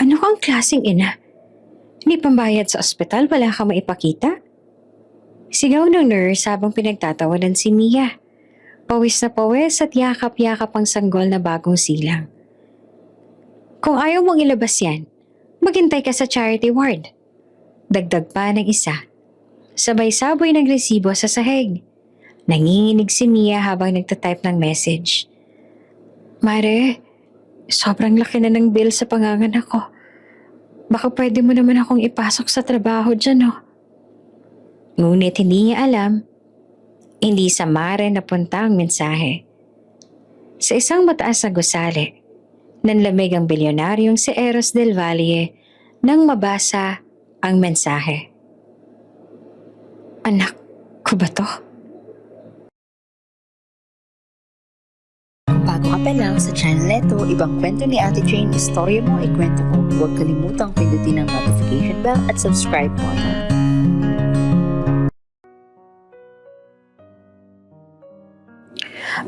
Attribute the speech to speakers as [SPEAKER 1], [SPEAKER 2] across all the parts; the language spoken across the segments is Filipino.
[SPEAKER 1] Ano kang klaseng ina? Hindi pambayad sa ospital, wala kang maipakita? Sigaw ng nurse habang pinagtatawanan si Mia. Pawis na pawis at yakap-yakap ang sanggol na bagong silang. Kung ayaw mong ilabas yan, maghintay ka sa charity ward. Dagdag pa ng isa. Sabay saboy ng resibo sa sahig. Nanginginig si Mia habang nagtatype ng message. Mare, sobrang laki na ng bill sa panganganak ko. Baka pwede mo naman akong ipasok sa trabaho dyan, oh. Ngunit hindi niya alam, hindi sa Mare napunta ang mensahe. Sa isang mataas na gusali, nanlamig ang bilyonaryong si Eros del Valle nang mabasa ang mensahe. Anak ko ba to?
[SPEAKER 2] Bago ka pa lang sa channel neto, ibang kwento ni Ate Jane, istorya mo, ikwento ko. Huwag kalimutang pindutin ang notification bell at subscribe button.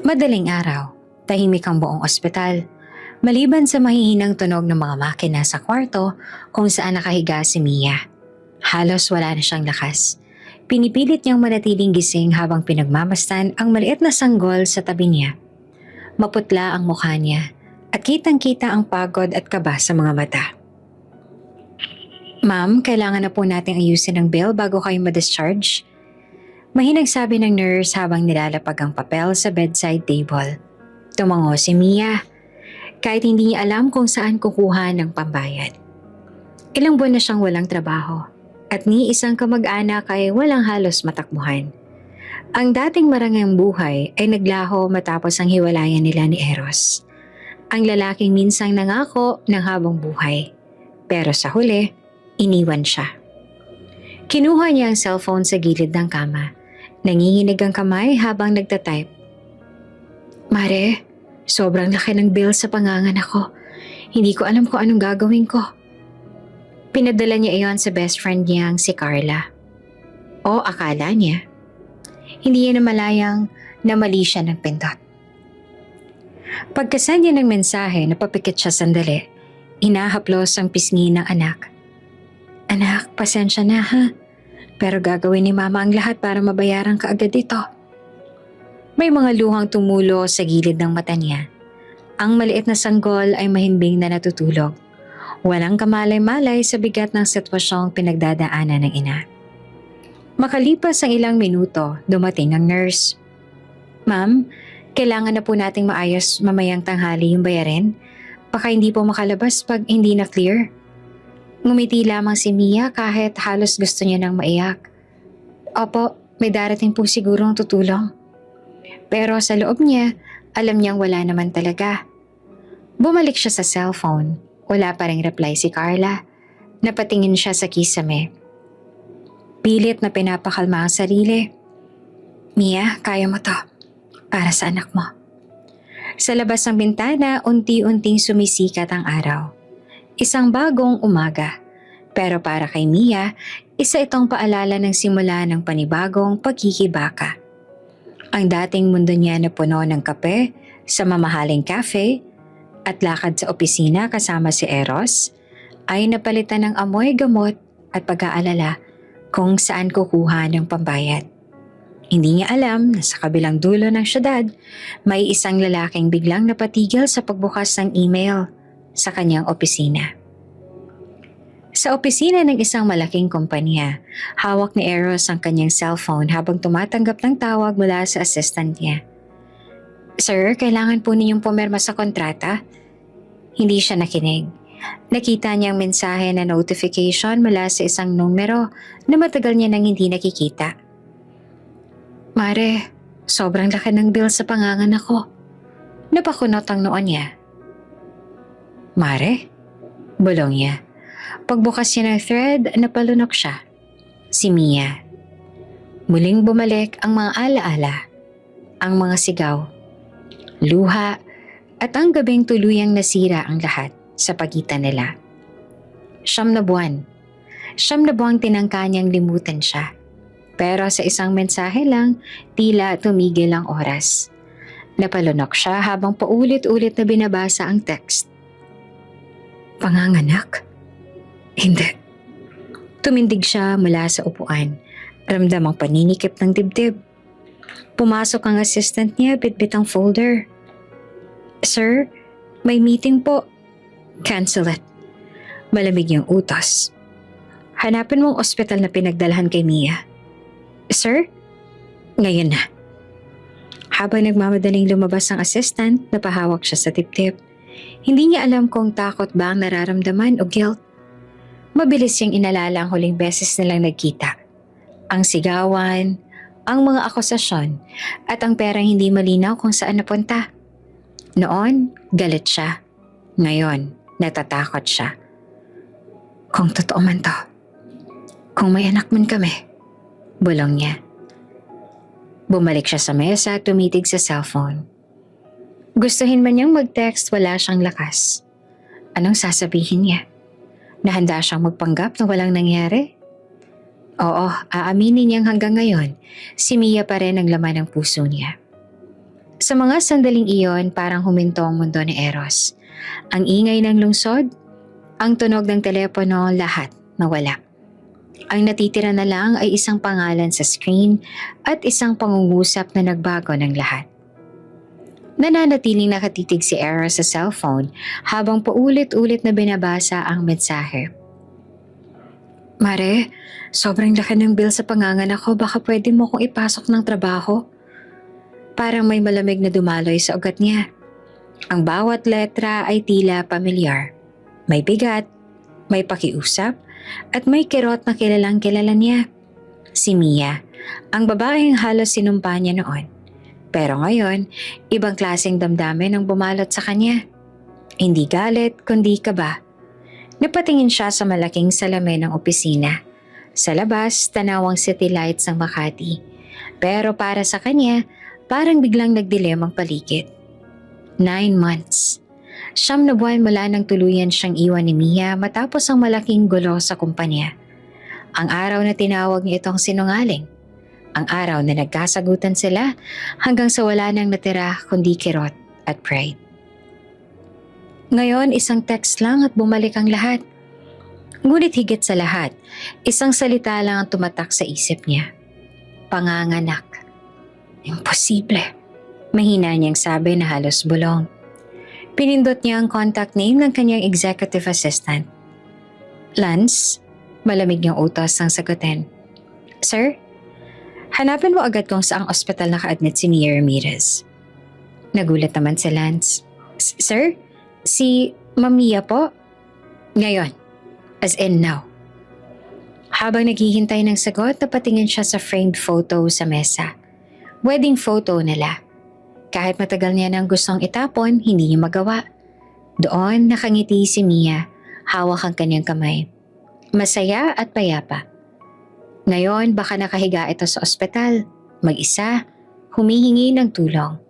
[SPEAKER 1] Madaling araw, tahimik ang buong ospital. Maliban sa mahihinang tunog ng mga makina sa kwarto kung saan nakahiga si Mia. Halos wala na siyang lakas. Pinipilit niyang manatiling gising habang pinagmamastan ang maliit na sanggol sa tabi niya. Maputla ang mukha niya at kitang-kita ang pagod at kaba sa mga mata. Ma'am, kailangan na po nating ayusin ang bill bago kayo ma-discharge. Mahinag sabi ng nurse habang nilalapag ang papel sa bedside table. Tumango si Mia, kahit hindi niya alam kung saan kukuha ng pambayad. Ilang buwan na siyang walang trabaho at ni isang kamag-anak ay walang halos matakbuhan. Ang dating marangyang buhay ay naglaho matapos ang hiwalayan nila ni Eros. Ang lalaking minsang nangako ng habang buhay, pero sa huli, iniwan siya. Kinuha niya ang cellphone sa gilid ng kama. Nanginginig ang kamay habang nagtatype. Mare, sobrang laki ng bill sa panganganak ko. Hindi ko alam kung anong gagawin ko. Pinadala niya iyon sa best friend niyang si Carla. O akala niya. Hindi niya namalayang na mali siya ng pindot. Pagkasend niya ng mensahe, napapikit siya sandali. Inahaplos ang pisngi ng anak. Anak, pasensya na ha. Pero gagawin ni mama ang lahat para mabayaran ka agad ito. May mga luhang tumulo sa gilid ng mata niya. Ang maliit na sanggol ay mahimbing na natutulog. Walang kamalay-malay sa bigat ng sitwasyong pinagdadaanan ng ina. Makalipas ang ilang minuto, dumating ang nurse. Ma'am, kailangan na po nating maayos mamayang tanghali yung bayarin. Baka hindi po makalabas pag hindi na clear. Ngumiti lamang si Mia kahit halos gusto niya nang maiyak. Opo, may darating po sigurong tutulong. Pero sa loob niya, alam niyang wala naman talaga. Bumalik siya sa cellphone. Wala pa ring reply si Carla. Napatingin siya sa kisame. Pilit na pinapakalma ang sarili. Mia, kaya mo to. Para sa anak mo. Sa labas ng bintana, unti-unting sumisikat ang araw. Isang bagong umaga. Pero para kay Mia, isa itong paalala ng simula ng panibagong pagkikibaka. Ang dating mundo niya na puno ng kape sa mamahaling cafe at lakad sa opisina kasama si Eros ay napalitan ng amoy gamot at pag-aalala kung saan kukuha ng pambayad. Hindi niya alam na sa kabilang dulo ng syudad, may isang lalaking biglang napatigil sa pagbukas ng email sa kanyang opisina. Sa opisina ng isang malaking kumpanya, hawak ni Eros ang kanyang cellphone habang tumatanggap ng tawag mula sa assistant niya. Sir, kailangan po ninyong pumirma sa kontrata? Hindi siya nakinig. Nakita niya ang mensahe na notification mula sa isang numero na matagal niya nang hindi nakikita. Mare, sobrang laki ng bill sa panganganak ko. Napakunot ang noon niya. Mare? Bulong niya. Pagbukas niya ng thread, napalunok siya. Si Mia. Muling bumalik ang mga alaala, ang mga sigaw, luha, at ang gabing tuluyang nasira ang lahat sa pagitan nila. 9 na buwan. 9 na buwang tinangka niyang limutan siya. Pero sa isang mensahe lang, tila tumigil ang oras. Napalunok siya habang paulit-ulit na binabasa ang text. Panganganak? Hindi. Tumindig siya mula sa upuan. Ramdam ang paninikip ng dibdib. Pumasok ang assistant niya, bitbit ang folder. Sir, may meeting po. Cancel it. Malamig yung utos. Hanapin mong ospital na pinagdalhan kay Mia. Sir? Ngayon na. Habang nagmamadaling lumabas ang assistant, napahawak siya sa tip-tip. Hindi niya alam kung takot ba ang nararamdaman o guilt. Mabilis siyang inalala ang huling beses nilang nagkita. Ang sigawan, ang mga akusasyon, at ang perang hindi malinaw kung saan napunta. Noon, galit siya. Ngayon, natatakot siya. Kung totoo man to, kung may anak man kami, bulong niya. Bumalik siya sa mesa at tumitig sa cellphone. Gustuhin man niyang mag-text, wala siyang lakas. Anong sasabihin niya? Nahanda siyang magpanggap na walang nangyari? Oo, aaminin niyang hanggang ngayon, si Mia pa rin ang laman ng puso niya. Sa mga sandaling iyon, parang huminto ang mundo ni Eros. Ang ingay ng lungsod, ang tunog ng telepono, lahat nawala. Ang natitira na lang ay isang pangalan sa screen at isang pangungusap na nagbago ng lahat. Nananatiling nakatitig si Eros sa cellphone habang paulit-ulit na binabasa ang mensahe. Mare, sobrang laki ng bill sa panganganak ko, baka pwede mo kong ipasok ng trabaho. Parang may malamig na dumaloy sa ugat niya. Ang bawat letra ay tila pamilyar. May bigat, may pakiusap, at may kirot na kilalang kilala niya. Si Mia, ang babaeng halos sinumpa niya noon. Pero ngayon, ibang klaseng damdamin ang bumalot sa kanya. Hindi galit, kundi kaba. Napatingin siya sa malaking salamin ng opisina. Sa labas, tanawang city lights ng Makati. Pero para sa kanya, parang biglang nagdilim ang paligid. 9 months. 9 na buwan mula nang tuluyan siyang iwan ni Mia matapos ang malaking gulo sa kumpanya. Ang araw na tinawag niya itong sinungaling. Ang araw na nagkasagutan sila hanggang sa wala nang natira kundi kirot at pride. Ngayon, isang text lang at bumalik ang lahat. Ngunit higit sa lahat, isang salita lang ang tumatak sa isip niya. Panganganak. Imposible. Mahina niyang sabi na halos bulong. Pinindot niya ang contact name ng kanyang executive assistant. Lance, malamig niyang utos ang sagutin. Sir, hanapin mo agad kung saang ospital naka-admit si Mia Ramirez. Nagulat naman si Lance. Sir, si Mia po? Ngayon, as in now. Habang naghihintay ng sagot, napatingin siya sa framed photo sa mesa. Wedding photo nila. Kahit matagal niya nang gustong itapon, hindi niya magawa. Doon nakangiti si Mia, hawak ang kanyang kamay. Masaya at payapa. Ngayon baka nakahiga ito sa ospital, mag-isa, humihingi ng tulong.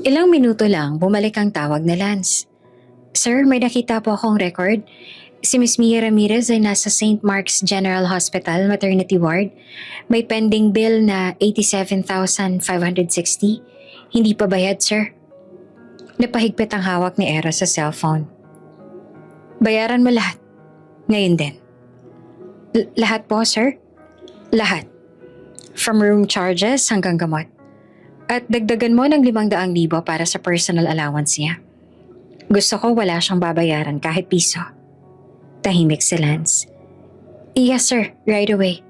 [SPEAKER 1] Ilang minuto lang bumalik ang tawag na Lance. Sir, may nakita po akong record. Si Miss Mia Ramirez ay nasa St. Mark's General Hospital Maternity Ward. May pending bill na 87,560. Hindi pa bayad, sir. Napahigpit ang hawak ni Eros sa cellphone. Bayaran mo lahat. Ngayon din. Lahat po, sir? Lahat. From room charges hanggang gamot. At dagdagan mo ng 500,000 para sa personal allowance niya. Gusto ko wala siyang babayaran kahit piso. Tahimik si Lance. Yes, sir. Right away.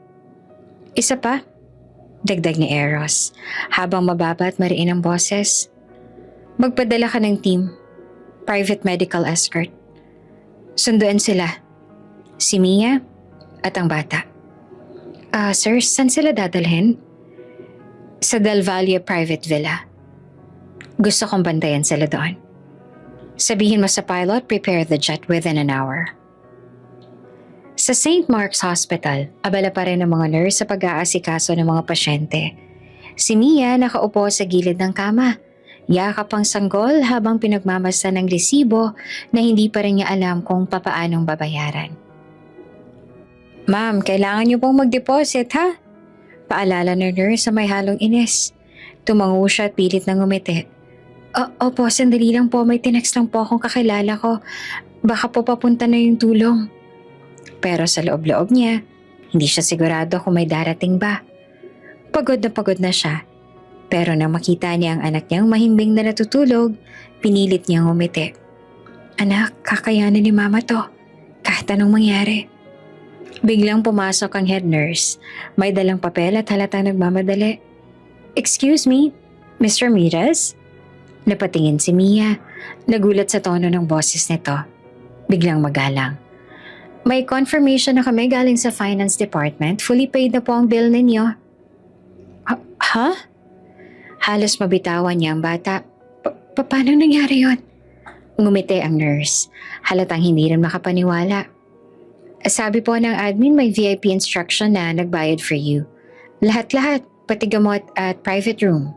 [SPEAKER 1] Isa pa? Dagdag ni Eros, habang mababa at mariin ang boses. Magpadala ka ng team, private medical escort. Sunduan sila, si Mia at ang bata. Sir, saan sila dadalhin? Sa Del Valle Private Villa. Gusto kong bantayan sila doon. Sabihin mo sa pilot, prepare the jet within an hour. Sa St. Mark's Hospital, abala pa rin ang mga nurse sa pag-aasikaso ng mga pasyente. Si Mia nakaupo sa gilid ng kama. Yakap ang sanggol habang pinagmamasa ng resibo na hindi pa rin niya alam kung papaanong babayaran. Ma'am, kailangan niyo pong mag-deposit ha? Paalala ng nurse sa may halong inis. Tumango siya at pilit na ngumiti. Opo, sandali lang po. May tinext lang po akong kakilala ko. Baka po papunta na yung tulong. Pero sa loob-loob niya, hindi siya sigurado kung may darating ba. Pagod na siya. Pero nang makita niya ang anak niyang mahimbing na natutulog, pinilit niyang umiti. Anak, kakayanin ni mama to. Kahit anong mangyari. Biglang pumasok ang head nurse. May dalang papel at halatang nagmamadali. Excuse me, Mr. Ramirez? Napatingin si Mia. Nagulat sa tono ng boses nito. Biglang magalang. May confirmation na kami galing sa finance department. Fully paid na po ang bill ninyo. Ha? Halos mabitawan niya ang bata. Paano nangyari yon? Ngumiti ang nurse. Halatang hindi rin makapaniwala. Sabi po ng admin may VIP instruction na nagbayad for you. Lahat-lahat, pati gamot at private room.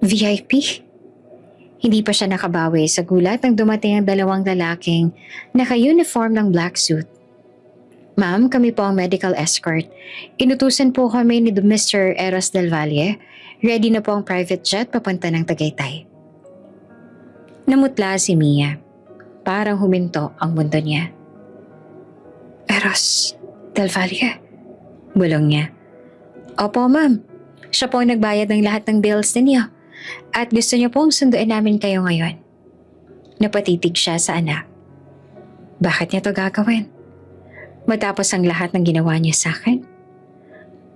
[SPEAKER 1] VIP? Hindi pa siya nakabawi sa gulat nang dumating ang dalawang lalaking naka-uniform ng black suit. Ma'am, kami po ang medical escort. Inutusan po kami ni Mr. Eros Del Valle. Ready na po ang private jet papunta ng Tagaytay. Namutla si Mia. Parang huminto ang mundo niya. Eros Del Valle? Bulong niya. Opo ma'am, siya po ang nagbayad ng lahat ng bills ninyo. At gusto niyo pong sunduin namin kayo ngayon. Napatitig siya sa anak. Bakit niya to gagawin? Matapos ang lahat ng ginawa niya sa akin?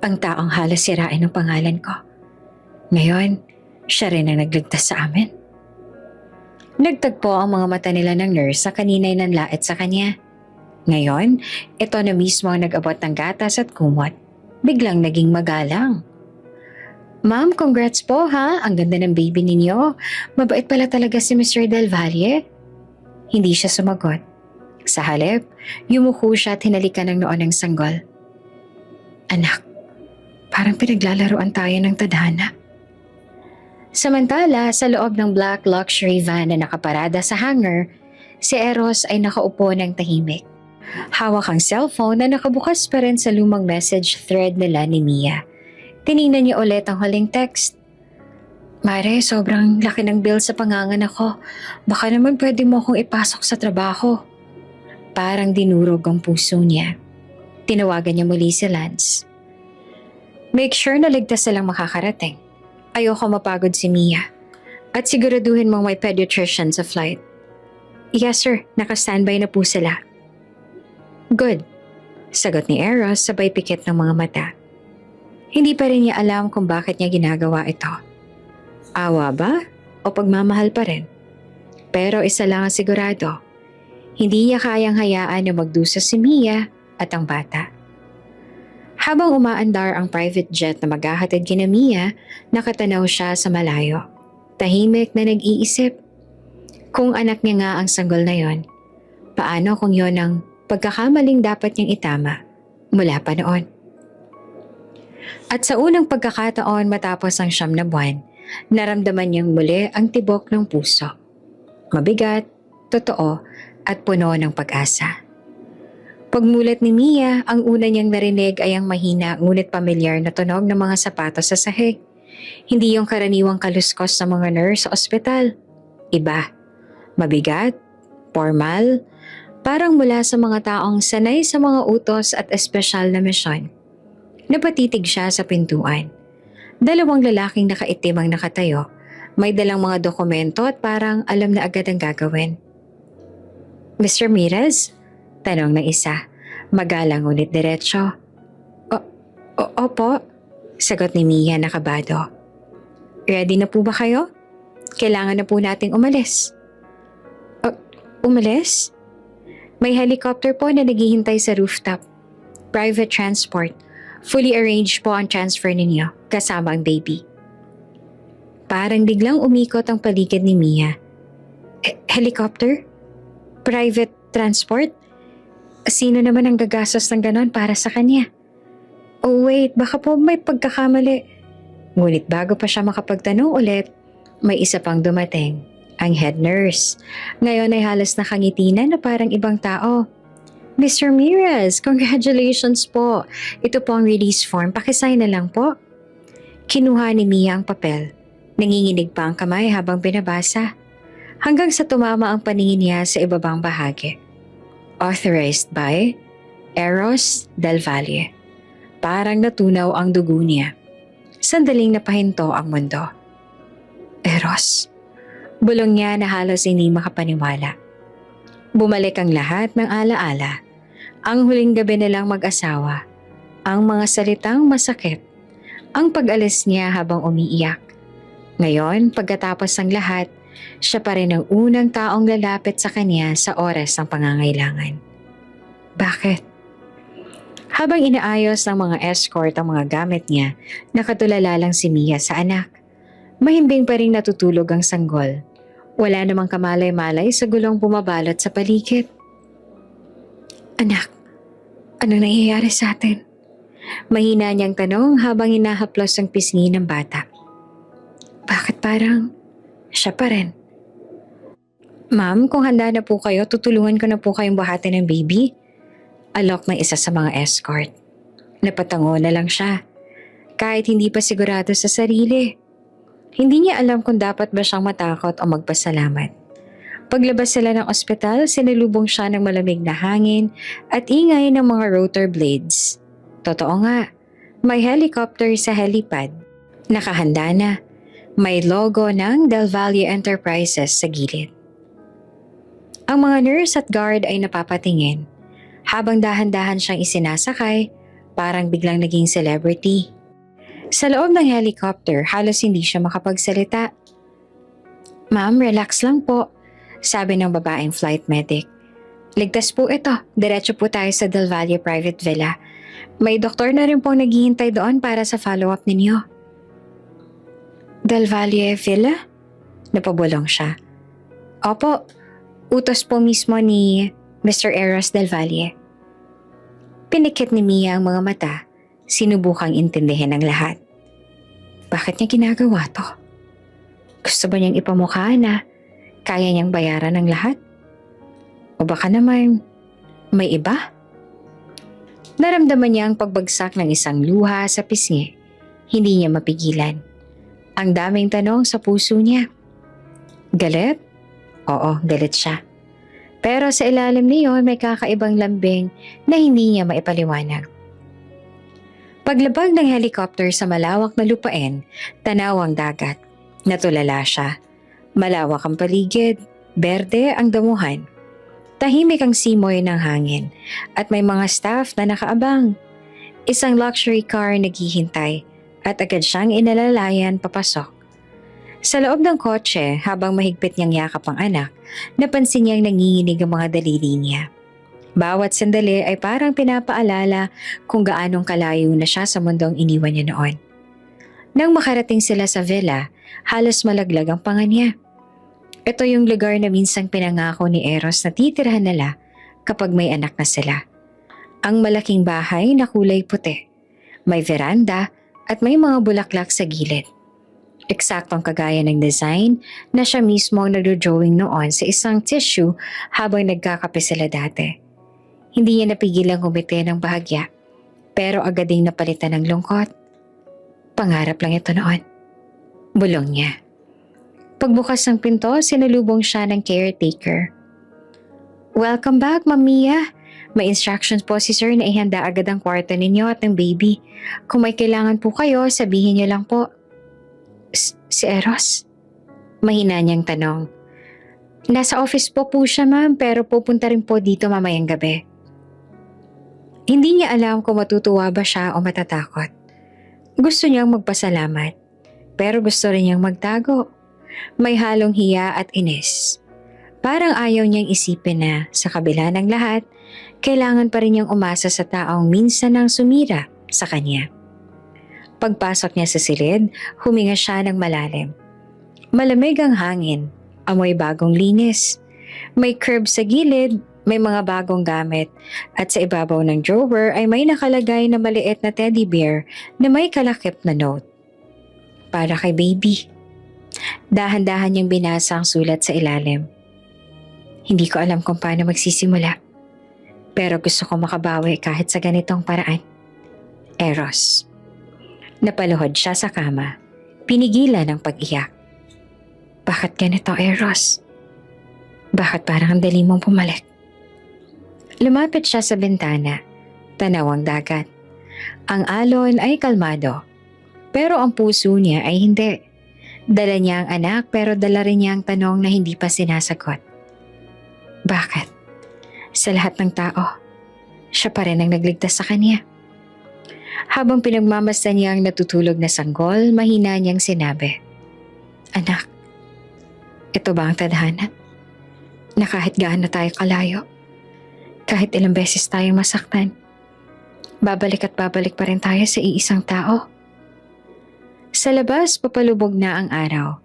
[SPEAKER 1] Ang taong halos sirain ang pangalan ko. Ngayon, siya rin ang nagligtas sa amin. Nagtagpo ang mga mata nila ng nurse sa kanina'y nanlait sa kanya. Ngayon, ito na mismo ang nag-abot ng gatas at kumot. Biglang naging magalang. Ma'am, congrats po ha. Ang ganda ng baby ninyo. Mabait pala talaga si Mr. Del Valle. Hindi siya sumagot. Sa halip, yumuko siya at hinalikan ng noon ng sanggol. Anak, parang pinaglalaroan tayo ng tadhana. Samantala, sa loob ng black luxury van na nakaparada sa hangar, si Eros ay nakaupo ng tahimik. Hawak ang cellphone na nakabukas pa rin sa lumang message thread nila ni Mia. Tiningnan niya ulit ang huling text. Mare, sobrang laki ng bill sa panganganak ko. Baka naman pwede mo akong ipasok sa trabaho. Parang dinurog ang puso niya. Tinawagan niya muli si Lance. Make sure na ligtas silang makakarating. Ayoko mapagod si Mia. At siguraduhin mong may pediatrician sa flight. Yes sir, naka-standby na po sila. Good. Sagot ni Eros sabay pikit ng mga mata. Hindi pa rin niya alam kung bakit niya ginagawa ito. Awa ba? O pagmamahal pa rin? Pero isa lang ang sigurado. Hindi niya kayang hayaan na magdusa si Mia at ang bata. Habang umaandar ang private jet na maghahatid kina Mia, nakatanaw siya sa malayo. Tahimik na nag-iisip. Kung anak niya nga ang sanggol na yon, paano kung yon ang pagkakamaling dapat niyang itama mula pa noon? At sa unang pagkakataon matapos ang 9 na buwan, naramdaman niyang muli ang tibok ng puso. Mabigat, totoo, at puno ng pag-asa. Pagmulat ni Mia, ang una niyang narinig ay ang mahina ngunit pamilyar na tunog ng mga sapatos sa sahig. Hindi yung karaniwang kaluskos sa mga nurse sa ospital. Iba. Mabigat, formal, parang mula sa mga taong sanay sa mga utos at espesyal na misyon. Napatitig siya sa pintuan. 2 lalaking nakaitim ang nakatayo. May dalang mga dokumento at parang alam na agad ang gagawin. Mr. Ramirez? Tanong ng isa. Magalang ngunit diretso. Opo, sagot ni Mia nakabado. Ready na po ba kayo? Kailangan na po nating umalis. Umalis? May helicopter po na naghihintay sa rooftop. Private transport. Fully arranged po ang transfer ninyo, kasama ang baby. Parang biglang umikot ang paligid ni Mia. Helicopter? Private transport? Sino naman ang gagastos ng ganon para sa kanya? Oh wait, baka po may pagkakamali. Ngunit bago pa siya makapagtanong ulit, may isa pang dumating, ang head nurse. Ngayon ay halos nakangitinan na parang ibang tao. Mr. Ramirez, congratulations po. Ito po ang release form, pakisign na lang po. Kinuha ni Mia ang papel. Nanginginig pa ang kamay habang binabasa. hanggang sa tumama ang paningin niya sa ibabang bahagi. Authorized by Eros Del Valle. Parang natunaw ang dugo niya. Sandaling napahinto ang mundo. Eros. Bulong niya na halos hindi makapaniwala. Bumalik ang lahat ng alaala. Ang huling gabi nilang mag-asawa. Ang mga salitang masakit. Ang pag-alis niya habang umiiyak. Ngayon, pagkatapos ng lahat, siya pa rin ang unang taong lalapit sa kanya sa oras ng pangangailangan. Bakit? Habang inaayos ng mga escort ang mga gamit niya, nakatulala lang si Mia sa anak. Mahimbing pa rin natutulog ang sanggol. Wala namang kamalay-malay sa gulong bumabalot sa paligid. Anak, anong nangyayari sa atin? Mahina niyang tanong habang hinahaplos ang pisngi ng bata. Bakit parang siya pa rin? Ma'am, kung handa na po kayo, tutulungan ko na po kayong buhatin ng baby. Alok ng isa sa mga escort. Napatango na lang siya. Kahit hindi pa sigurado sa sarili. Hindi niya alam kung dapat ba siyang matakot o magpasalamat. Paglabas sila ng ospital, sinalubong siya ng malamig na hangin at ingay ng mga rotor blades. Totoo nga, may helicopter sa helipad. Nakahanda na. May logo ng Del Valle Enterprises sa gilid. Ang mga nurse at guard ay napapatingin. Habang dahan-dahan siyang isinasakay, parang biglang naging celebrity. Sa loob ng helicopter, halos hindi siya makapagsalita. Ma'am, relax lang po, sabi ng babaeng flight medic. Ligtas po ito, diretso po tayo sa Del Valle Private Villa. May doktor na rin pong naghihintay doon para sa follow-up ninyo. Del Valle Villa? Napabulong siya. Opo, utos po mismo ni Mr. Eros Del Valle. Pinikit ni Mia ang mga mata, sinubukang intindihin ang lahat. Bakit niya ginagawa to? Gusto ba niyang ipamukha na kaya niyang bayaran ng lahat? O baka naman may iba? Naramdaman niya ang pagbagsak ng isang luha sa pisngi. Hindi niya mapigilan. Ang daming tanong sa puso niya. Galit? Oo, galit siya. Pero sa ilalim niyon may kakaibang lambing na hindi niya maipaliwanag. Paglabag ng helicopter sa malawak na lupain, tanaw ang dagat. Natulala siya. Malawak ang paligid, berde ang damuhan. Tahimik ang simoy ng hangin at may mga staff na nakaabang. Isang luxury car naghihintay at agad siyang inalalayan papasok. Sa loob ng kotse, habang mahigpit niyang yakap ang anak, napansin niyang nanginginig ang mga daliri niya. Bawat sandali ay parang pinapaalala kung gaanong kalayo na siya sa mundong iniwan niya noon. Nang makarating sila sa villa, halos malaglag ang panga niya. Ito yung lugar na minsang pinangako ni Eros na titirhan nila kapag may anak na sila. Ang malaking bahay na kulay puti. May veranda at may mga bulaklak sa gilid. Eksaktong kagaya ng design na siya mismo ang nagdo-drawing noon sa isang tissue habang nagkakape sila dati. Hindi niya napigilang humiti ng bahagya, pero agad ding napalitan ng lungkot. Pangarap lang ito noon. Bulong niya. Pagbukas ng pinto, sinalubong siya ng caretaker. Welcome back, Ma'am Mia. May instructions po si Sir na ihanda agad ang kwarto ninyo at ng baby. Kung may kailangan po kayo, sabihin niyo lang po. Si Eros? Mahina niyang tanong. Nasa office po siya, ma'am, pero pupunta rin po dito mamayang gabi. Hindi niya alam kung matutuwa ba siya o matatakot. Gusto niyang magpasalamat, pero gusto rin niyang magtago. May halong hiya at inis. Parang ayaw niyang isipin na sa kabila ng lahat, kailangan pa rin niyang umasa sa taong minsan nang sumira sa kanya. Pagpasok niya sa silid, huminga siya ng malalim. Malamig ang hangin, amoy bagong linis. May curb sa gilid, may mga bagong gamit, at sa ibabaw ng drawer ay may nakalagay na maliit na teddy bear na may kalakip na note. Para kay baby. Dahan-dahan niyang binasa ang sulat sa ilalim. Hindi ko alam kung paano magsisimula, pero gusto ko makabawi kahit sa ganitong paraan. Eros. Napaluhod siya sa kama. Pinigilan ang pag-iyak. Bakit ganito, Eros? Bakit parang ang dali mong pumalik? Lumapit siya sa bintana. Tanaw ang dagat. Ang alon ay kalmado. Pero ang puso niya ay hindi. Dala niya ang anak pero dala rin niya ang tanong na hindi pa sinasagot. Bakit? Sa lahat ng tao, siya pa rin ang nagligtas sa kanya. Habang pinagmamasdan niya ang natutulog na sanggol, mahina niyang sinabi, "Anak, ito ba ang tadhana? Na kahit gaano tayo kalayo, kahit ilang beses tayong masaktan, babalik at babalik pa rin tayo sa iisang tao." Sa labas, papalubog na ang araw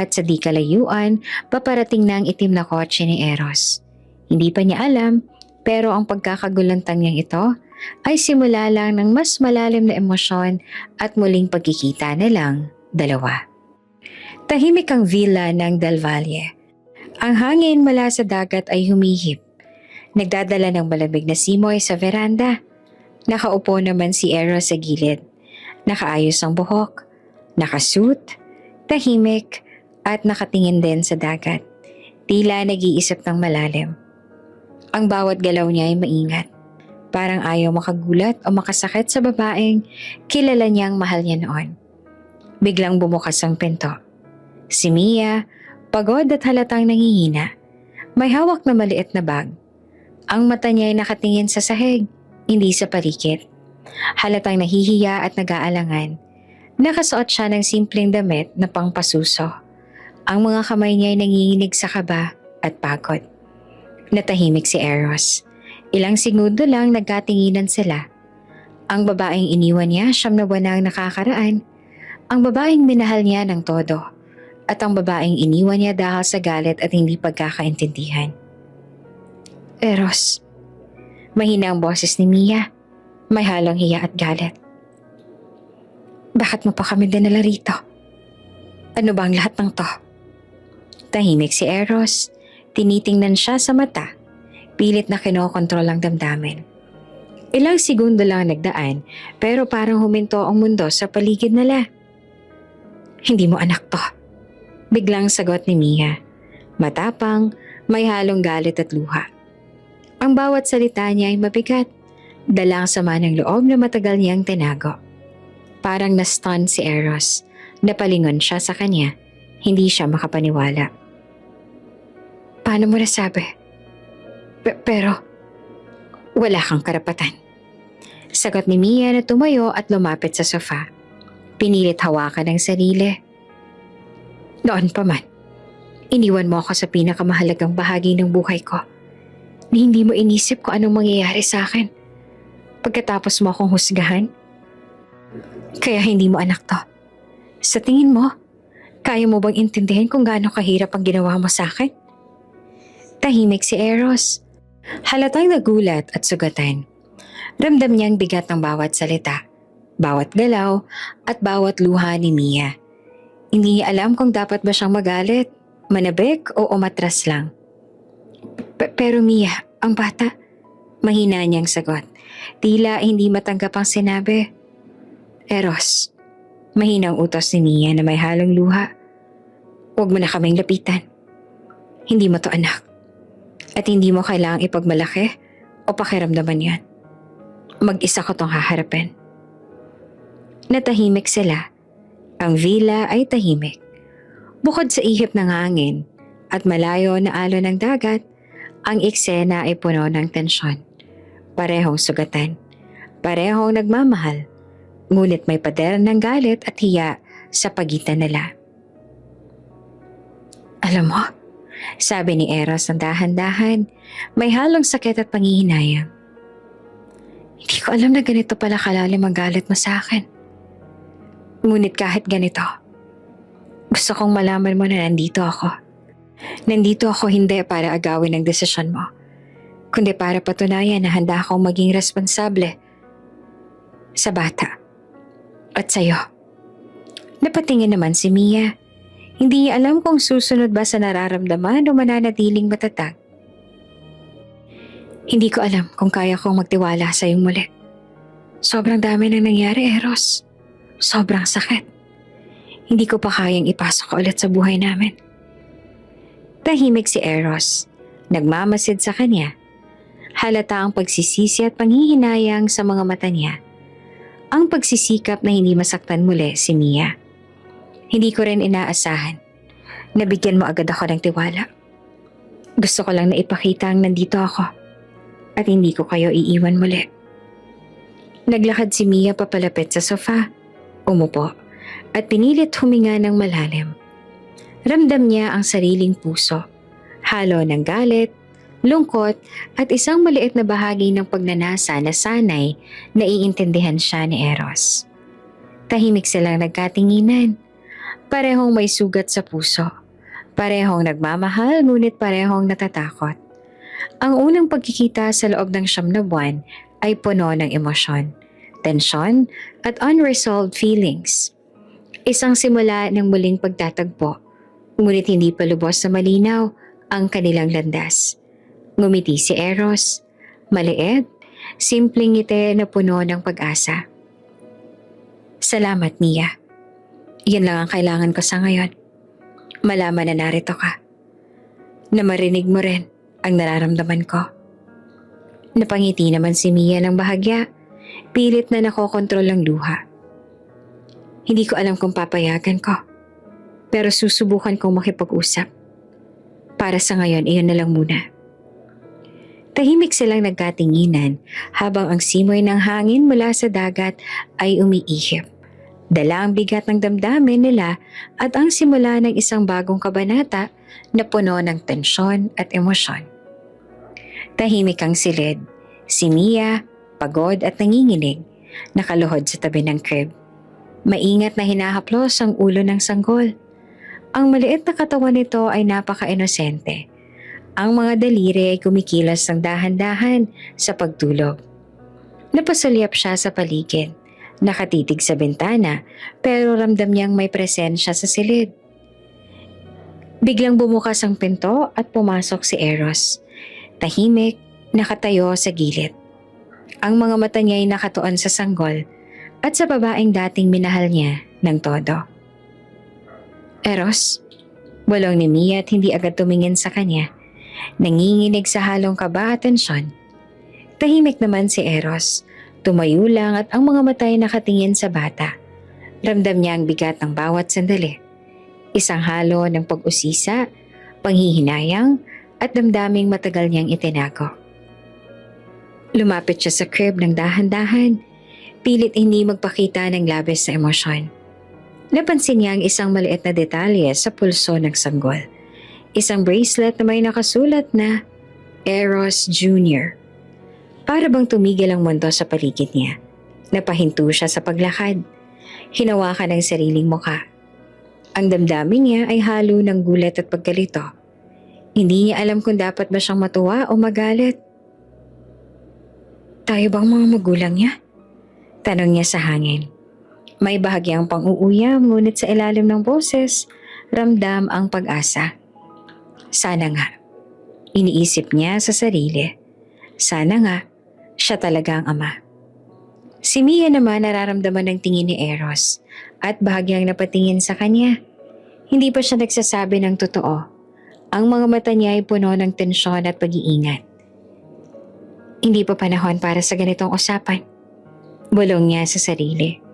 [SPEAKER 1] at sa di kalayuan, paparating na ang itim na kotse ni Eros. Hindi pa niya alam, pero ang pagkakagulantang niyang ito ay simula lang ng mas malalim na emosyon at muling pagkikita nilang dalawa. Tahimik ang villa ng Del Valle. Ang hangin mula sa dagat ay humihip. Nagdadala ng malamig na simoy sa veranda. Nakaupo naman si Eros sa gilid. Nakaayos ang buhok, nakasuit, tahimik at nakatingin din sa dagat. Tila nag-iisip ng malalim. Ang bawat galaw niya ay maingat. Parang ayaw makagulat o makasakit sa babaeng kilala niyang mahal niya noon. Biglang bumukas ang pinto. Si Mia, pagod at halatang nangihina. May hawak na maliit na bag. Ang mata niya ay nakatingin sa sahig, hindi sa paligid. Halatang nahihiya at nag-aalangan. Nakasuot siya ng simpleng damit na pangpasuso. Ang mga kamay niya ay nanginginig sa kaba at pagod. Natahimik si Eros. Ilang segundo lang nagkatinginan sila. Ang babaeng iniwan niya 9 buwan na ang nakakaraan. Ang babaeng minahal niya ng todo. At ang babaeng iniwan niya dahil sa galit at hindi pagkakaintindihan. Eros. Mahina ang boses ni Mia. May halong hiya at galit. Bakit mo pa kami dinala rito? Ano ba ang lahat ng to? Tahimik si Eros. Tinitingnan siya sa mata. Pilit na kinokontrol ang damdamin. Ilang segundo lang nagdaan pero parang huminto ang mundo sa paligid nila. Hindi mo anak to. Biglang sagot ni Mia. Matapang, may halong galit at luha. Ang bawat salita niya ay mabigat. Dalang sama ng loob na matagal niyang tinago. Parang na-stun si Eros. Napalingon siya sa kanya. Hindi siya makapaniwala. Paano mo nasabi? Pero, wala kang karapatan. Sagot ni Mia na tumayo at lumapit sa sofa. Pinilit hawakan ang sarili. Noon pa man, iniwan mo ako sa pinakamahalagang bahagi ng buhay ko. Ni hindi mo inisip kung anong mangyayari sa akin. Pagkatapos mo akong husgahan, kaya hindi mo anak to. Sa tingin mo, kaya mo bang intindihin kung gaano kahirap ang ginawa mo sa akin? Tahimik si Eros. Halatang nagulat at sugatan. Ramdam niyang bigat ng bawat salita, bawat galaw at bawat luha ni Mia. Hindi niya alam kung dapat ba siyang magalit, manabik o umatras lang. Pero Mia, ang bata, mahina niyang sagot. Tila hindi matanggap ang sinabi. Eros, mahinang utos ni Mia na may halong luha. Huwag mo na kaming lapitan. Hindi mo to anak. At hindi mo kailangang ipagmalaki o pakiramdaman yan. Mag-isa ko tong haharapin. Natahimik sila. Ang villa ay tahimik. Bukod sa ihip ng hangin at malayo na alon ng dagat, ang eksena ay puno ng tensyon. Parehong sugatan. Parehong nagmamahal. Ngunit may pader ng galit at hiya sa pagitan nila. Alam mo, sabi ni Eros ng dahan-dahan, may halong sakit at pangihinayang. Hindi ko alam na ganito pala kalalim ang galit mo sa akin. Ngunit kahit ganito, gusto kong malaman mo na nandito ako. Nandito ako hindi para agawin ang desisyon mo, kundi para patunayan na handa akong maging responsable sa bata at sa'yo. Napatingin naman si Mia. Hindi niya alam kung susunod ba sa nararamdaman o mananatiling matatag. Hindi ko alam kung kaya kong magtiwala sa iyong muli. Sobrang dami nang nangyari, Eros. Sobrang sakit. Hindi ko pa kayang ipasok ka ulit sa buhay namin. Tahimik si Eros. Nagmamasid sa kanya. Halata ang pagsisisi at panghihinayang sa mga mata niya. Ang pagsisikap na hindi masaktan muli si Mia. Hindi ko rin inaasahan. Nabigyan mo agad ako ng tiwala. Gusto ko lang na ipakita ang nandito ako at hindi ko kayo iiwan muli. Naglakad si Mia papalapit sa sofa, umupo at pinilit huminga ng malalim. Ramdam niya ang sariling puso, halo ng galit, lungkot at isang maliit na bahagi ng pagnanasa na sanay naiintindihan siya ni Eros. Tahimik silang nagkatinginan. Parehong may sugat sa puso. Parehong nagmamahal ngunit parehong natatakot. Ang unang pagkikita sa loob ng 9 na buwan ay puno ng emosyon, tensyon at unresolved feelings. Isang simula ng muling pagtatagpo, ngunit hindi pa lubos na malinaw ang kanilang landas. Ngumiti si Eros, maliit, simpleng ngiti na puno ng pag-asa. Salamat, Mia. Yan lang ang kailangan ko sa ngayon. Malaman na narito ka. Na marinig mo rin ang nararamdaman ko. Napangiti naman si Mia ng bahagya, pilit na nakokontrol ang luha. Hindi ko alam kung papayagan ko, pero susubukan kong makipag-usap. Para sa ngayon, iyon na lang muna. Tahimik silang nagkatinginan habang ang simoy ng hangin mula sa dagat ay umiihip. Dala ang bigat ng damdamin nila at ang simula ng isang bagong kabanata na puno ng tensyon at emosyon. Tahimik ang silid. Si Mia, pagod at nanginginig, nakaluhod sa tabi ng crib. Maingat na hinahaplos ang ulo ng sanggol. Ang maliit na katawan nito ay napaka-inosente. Ang mga daliri ay kumikilos ng dahan-dahan sa pagtulog. Napasalyap siya sa paligid, nakatitig sa bintana pero ramdam niyang may presensya sa silid. Biglang bumukas ang pinto at pumasok si Eros. Tahimik, nakatayo sa gilid. Ang mga mata niya ay nakatuon sa sanggol at sa babaeng dating minahal niya ng todo. Eros, bulong ni Mia at hindi agad tumingin sa kanya. Nanginginig sa halong kaba at tensyon. Tahimik naman si Eros. Tumayo lang at ang mga mata ay nakatingin sa bata. Ramdam niya ang bigat ng bawat sandali. Isang halo ng pag-usisa, panghihinayang at damdaming matagal niyang itinago. Lumapit siya sa crib ng dahan-dahan, pilit hindi magpakita ng labis na emosyon. Napansin niya ang isang maliit na detalye sa pulso ng sanggol. Isang bracelet na may nakasulat na Eros Jr. Para bang tumigil ang mundo sa paligid niya. Napahinto siya sa paglakad. Hinawakan ang sariling mukha. Ang damdamin niya ay halo ng gulat at pagkalito. Hindi niya alam kung dapat ba siyang matuwa o magalit. Tayo bang mga magulang niya? Tanong niya sa hangin. May bahagyang pang-uuyam ngunit sa ilalim ng boses, ramdam ang pag-asa. Sana nga. Iniisip niya sa sarili. Sana nga, siya talaga ang ama. Si Mia naman nararamdaman ng tingin ni Eros at bahagyang napatingin sa kanya. Hindi pa siya nagsasabi ng totoo. Ang mga mata niya ay puno ng tensyon at pag-iingat. Hindi pa panahon para sa ganitong usapan. Bulong niya sa sarili.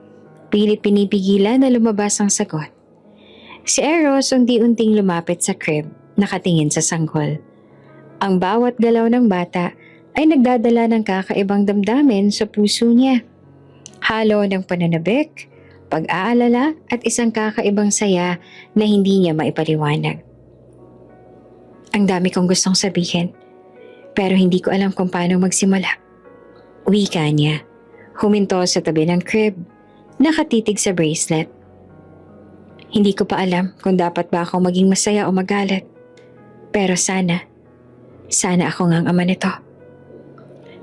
[SPEAKER 1] Pilit pinipigilan na lumabas ang sagot. Si Eros unti-unting lumapit sa crib, nakatingin sa sanggol. Ang bawat galaw ng bata ay nagdadala ng kakaibang damdamin sa puso niya. Halo ng pananabik, pag-aalala at isang kakaibang saya na hindi niya maipaliwanag. Ang dami kong gustong sabihin, pero hindi ko alam kung paano magsimula. Wika niya, huminto sa tabi ng crib, nakatitig sa bracelet. Hindi ko pa alam kung dapat ba akong maging masaya o magalit. Pero sana ako ngang ama nito.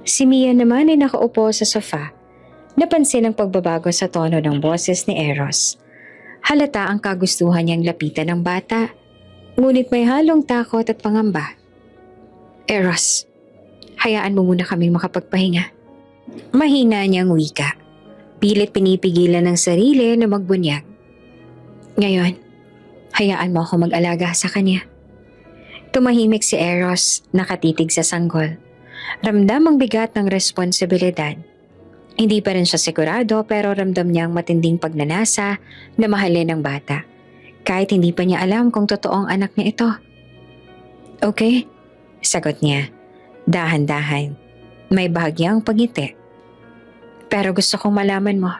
[SPEAKER 1] Si Mia naman ay nakaupo sa sofa. Napansin ang pagbabago sa tono ng boses ni Eros. Halata ang kagustuhan niyang lapitan ng bata, ngunit may halong takot at pangamba. Eros, hayaan mo muna kaming makapagpahinga. Mahina niyang wika. Pilit pinipigilan ng sarili na magbunyag. Ngayon, hayaan mo ako mag-alaga sa kanya. Tumahimik si Eros, nakatitig sa sanggol. Ramdam ang bigat ng responsibilidad. Hindi pa rin siya sigurado pero ramdam niyang matinding pagnanasa na mahalin ng bata. Kahit hindi pa niya alam kung totoong anak niya ito. Okay, sagot niya. Dahan-dahan. May bahagyang pagngiti. Pero gusto kong malaman mo.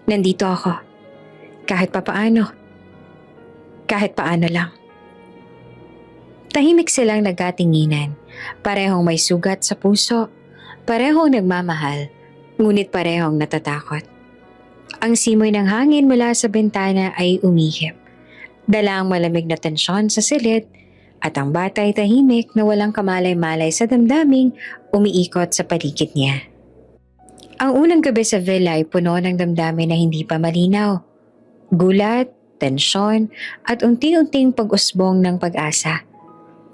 [SPEAKER 1] Nandito ako. Kahit papaano. Kahit paano lang. Tahimik silang nagkatinginan. Parehong may sugat sa puso. Parehong nagmamahal. Ngunit parehong natatakot. Ang simoy ng hangin mula sa bintana ay umihip. Dala ang malamig na tensyon sa silid at ang bata ay tahimik na walang kamalay-malay sa damdaming umiikot sa paligid niya. Ang unang gabi sa villa ay puno ng damdamin na hindi pa malinaw. Gulat, tensyon at unti-unting pag-usbong ng pag-asa.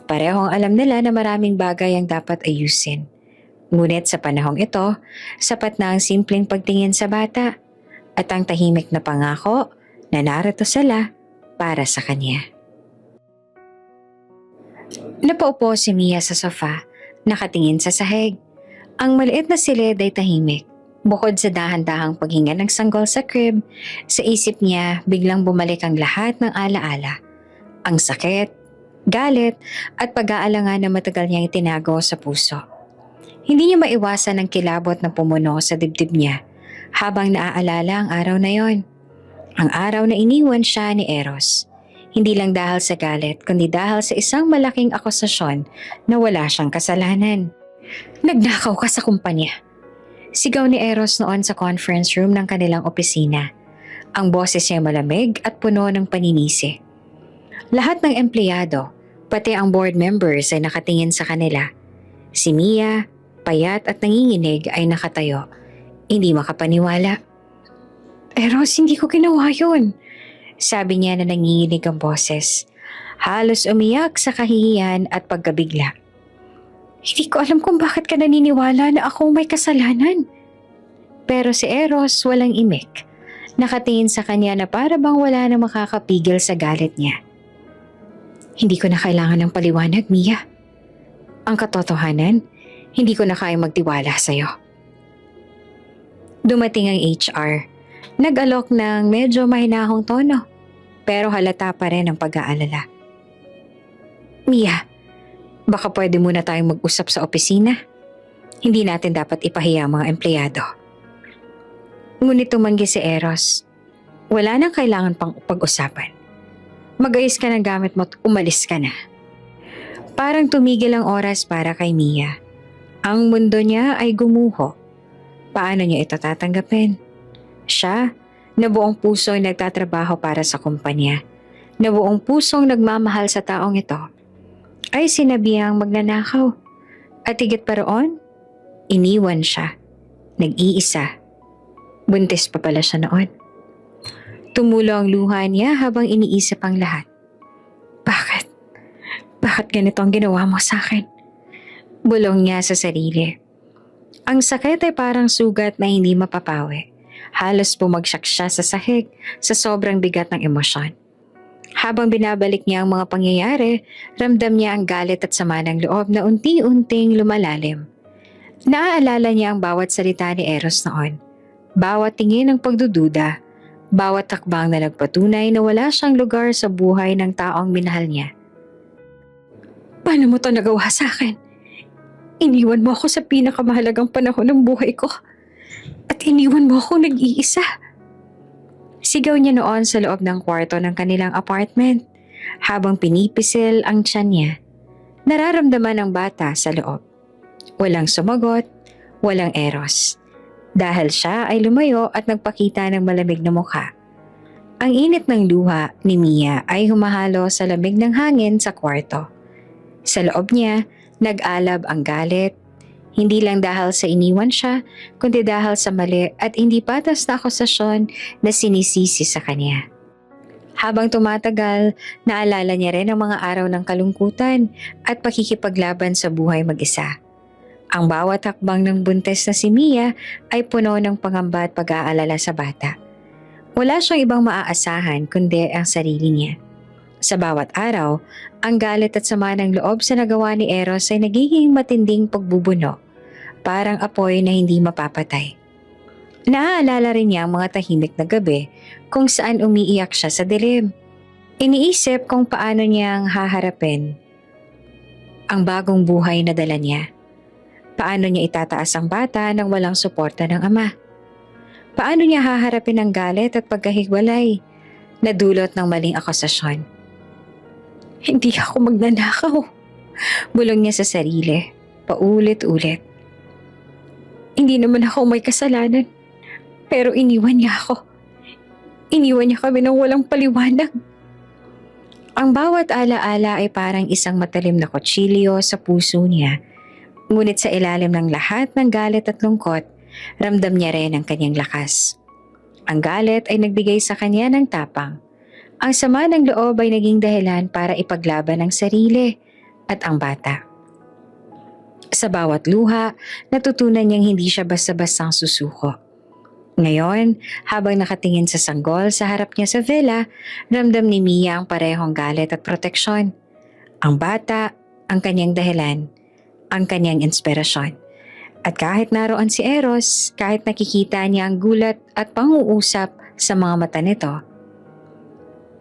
[SPEAKER 1] Parehong alam nila na maraming bagay ang dapat ayusin. Ngunit sa panahong ito, sapat na ang simpleng pagtingin sa bata at ang tahimik na pangako na narito sila para sa kanya. Napaupo si Mia sa sofa, nakatingin sa sahig. Ang maliit na silid ay tahimik. Bukod sa dahan-dahang paghinga ng sanggol sa crib, sa isip niya biglang bumalik ang lahat ng alaala. Ang sakit, galit at pag-aalangan na matagal niyang itinago sa puso. Hindi niya maiwasan ang kilabot na pumuno sa dibdib niya habang naaalala ang araw na yon. Ang araw na iniwan siya ni Eros. Hindi lang dahil sa galit kundi dahil sa isang malaking akusasyon na wala siyang kasalanan. Nagnakaw ka sa kumpanya. Sigaw ni Eros noon sa conference room ng kanilang opisina. Ang boses niya malamig at puno ng paninisi. Lahat ng empleyado, pati ang board members ay nakatingin sa kanila. Si Mia, payat at nanginginig ay nakatayo. Hindi makapaniwala. Eros, hindi ko ginawa yun. Sabi niya na nanginginig ang boses. Halos umiyak sa kahihiyan at pagkabigla. Hindi ko alam kung bakit ka naniniwala na ako may kasalanan. Pero si Eros walang imik. Nakatingin sa kanya na para bang wala na makakapigil sa galit niya. Hindi ko na kailangan ng paliwanag, Mia. Ang katotohanan, hindi ko na kayang magtiwala sa'yo. Dumating ang HR. Nag-alok ng medyo mahinahong tono, pero halata pa rin ang pag-aalala. Mia, baka pwede muna tayong mag-usap sa opisina. Hindi natin dapat ipahiya ang mga empleyado. Ngunit tumanggi si Eros. Wala nang kailangan pang pag-usapan. Mag-ayos ka ng gamit mo at umalis ka na. Parang tumigil ang oras para kay Mia. Ang mundo niya ay gumuho. Paano niya ito tatanggapin? Siya, na buong puso ay nagtatrabaho para sa kumpanya, na buong pusong nagmamahal sa taong ito, ay sinabihang magnanakaw. At higit pa roon, iniwan siya. Nag-iisa. Buntis pa pala siya noon. Tumulo ang luha niya habang iniisip ang lahat. Bakit? Bakit ganito ang ginawa mo sa akin? Bulong niya sa sarili. Ang sakit ay parang sugat na hindi mapapawi. Halos bumagsak siya sa sahig sa sobrang bigat ng emosyon. Habang binabalik niya ang mga pangyayari, ramdam niya ang galit at sama ng loob na unti-unting lumalalim. Naaalala niya ang bawat salita ni Eros noon. Bawat tingin ng pagdududa, bawat takbang na nagpatunay na wala siyang lugar sa buhay ng taong minahal niya. Paano mo to nagawa sa akin? Iniwan mo ako sa pinakamahalagang panahon ng buhay ko. At iniwan mo ako nag-iisa. Sigaw niya noon sa loob ng kwarto ng kanilang apartment. Habang pinipisil ang tiyan niya, nararamdaman ng bata sa loob. Walang sumagot, walang Eros. Dahil siya ay lumayo at nagpakita ng malamig na mukha. Ang init ng luha ni Mia ay humahalo sa lamig ng hangin sa kwarto. Sa loob niya, nag-alab ang galit, hindi lang dahil sa iniwan siya, kundi dahil sa mali at hindi patas na akusasyon na sinisisi sa kanya. Habang tumatagal, naalala niya rin ang mga araw ng kalungkutan at pakikipaglaban sa buhay mag-isa. Ang bawat hakbang ng buntes na si Mia ay puno ng pangamba at pag-aalala sa bata. Wala siyang ibang maaasahan kundi ang sarili niya. Sa bawat araw, ang galit at sama ng loob sa nagawa ni Eros ay nagiging matinding pagbubuno, parang apoy na hindi mapapatay. Naaalala rin niya ang mga tahimik na gabi kung saan umiiyak siya sa dilim. Iniisip kung paano niyang haharapin ang bagong buhay na dala niya. Paano niya itataas ang bata nang walang suporta ng ama? Paano niya haharapin ang galit at pagkahiwalay na dulot ng maling akusasyon? Hindi ako magnanakaw. Bulong niya sa sarili, paulit-ulit. Hindi naman ako may kasalanan, pero iniwan niya ako. Iniwan niya kami ng walang paliwanag. Ang bawat alaala ay parang isang matalim na kutsilyo sa puso niya. Ngunit sa ilalim ng lahat ng galit at lungkot, ramdam niya rin ang kanyang lakas. Ang galit ay nagbigay sa kanya ng tapang. Ang sama ng loob ay naging dahilan para ipaglaban ang sarili at ang bata. Sa bawat luha, natutunan niyang hindi siya basta-bastang susuko. Ngayon, habang nakatingin sa sanggol sa harap niya sa villa, ramdam ni Mia ang parehong galit at proteksyon. Ang bata, ang kanyang dahilan, ang kanyang inspirasyon. At kahit naroon si Eros, kahit nakikita niya ang gulat at pang-uusap sa mga mata nito,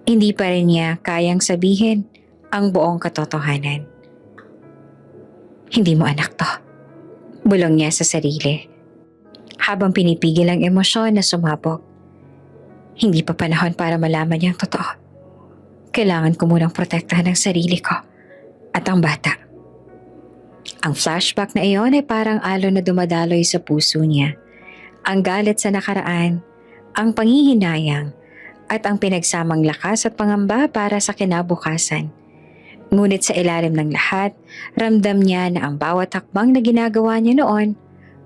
[SPEAKER 1] hindi pa rin niya kayang sabihin ang buong katotohanan. Hindi mo anak to, bulong niya sa sarili. Habang pinipigil ang emosyon na sumabog. Hindi pa panahon para malaman niyang totoo. Kailangan ko munang protektahan ang sarili ko at ang bata. Ang flashback na iyon ay parang alon na dumadaloy sa puso niya. Ang galit sa nakaraan, ang panghihinayang, at ang pinagsamang lakas at pangamba para sa kinabukasan. Ngunit sa ilalim ng lahat, ramdam niya na ang bawat hakbang na ginagawa niya noon,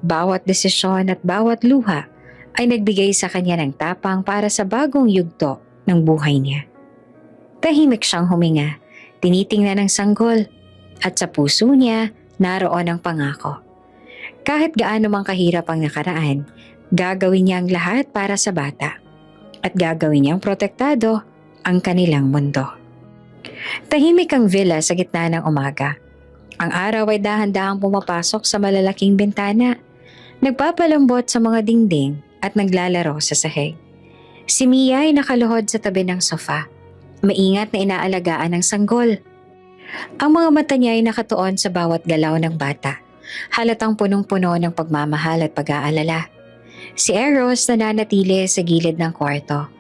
[SPEAKER 1] bawat desisyon at bawat luha ay nagbigay sa kanya ng tapang para sa bagong yugto ng buhay niya. Tahimik siyang huminga, tinitingnan ang sanggol, at sa puso niya naroon ang pangako. Kahit gaano mang kahirap ang nakaraan, gagawin niya ang lahat para sa bata. At gagawin niyang protektado ang kanilang mundo. Tahimik ang villa sa gitna ng umaga. Ang araw ay dahan-dahang pumapasok sa malalaking bintana, nagpapalambot sa mga dingding at naglalaro sa sahig. Si Mia ay nakaluhod sa tabi ng sofa, maingat na inaalagaan ng sanggol. Ang mga mata niya ay nakatuon sa bawat galaw ng bata, halatang punong-puno ng pagmamahal at pag-aalala. Si Eros nananatili sa gilid ng kwarto.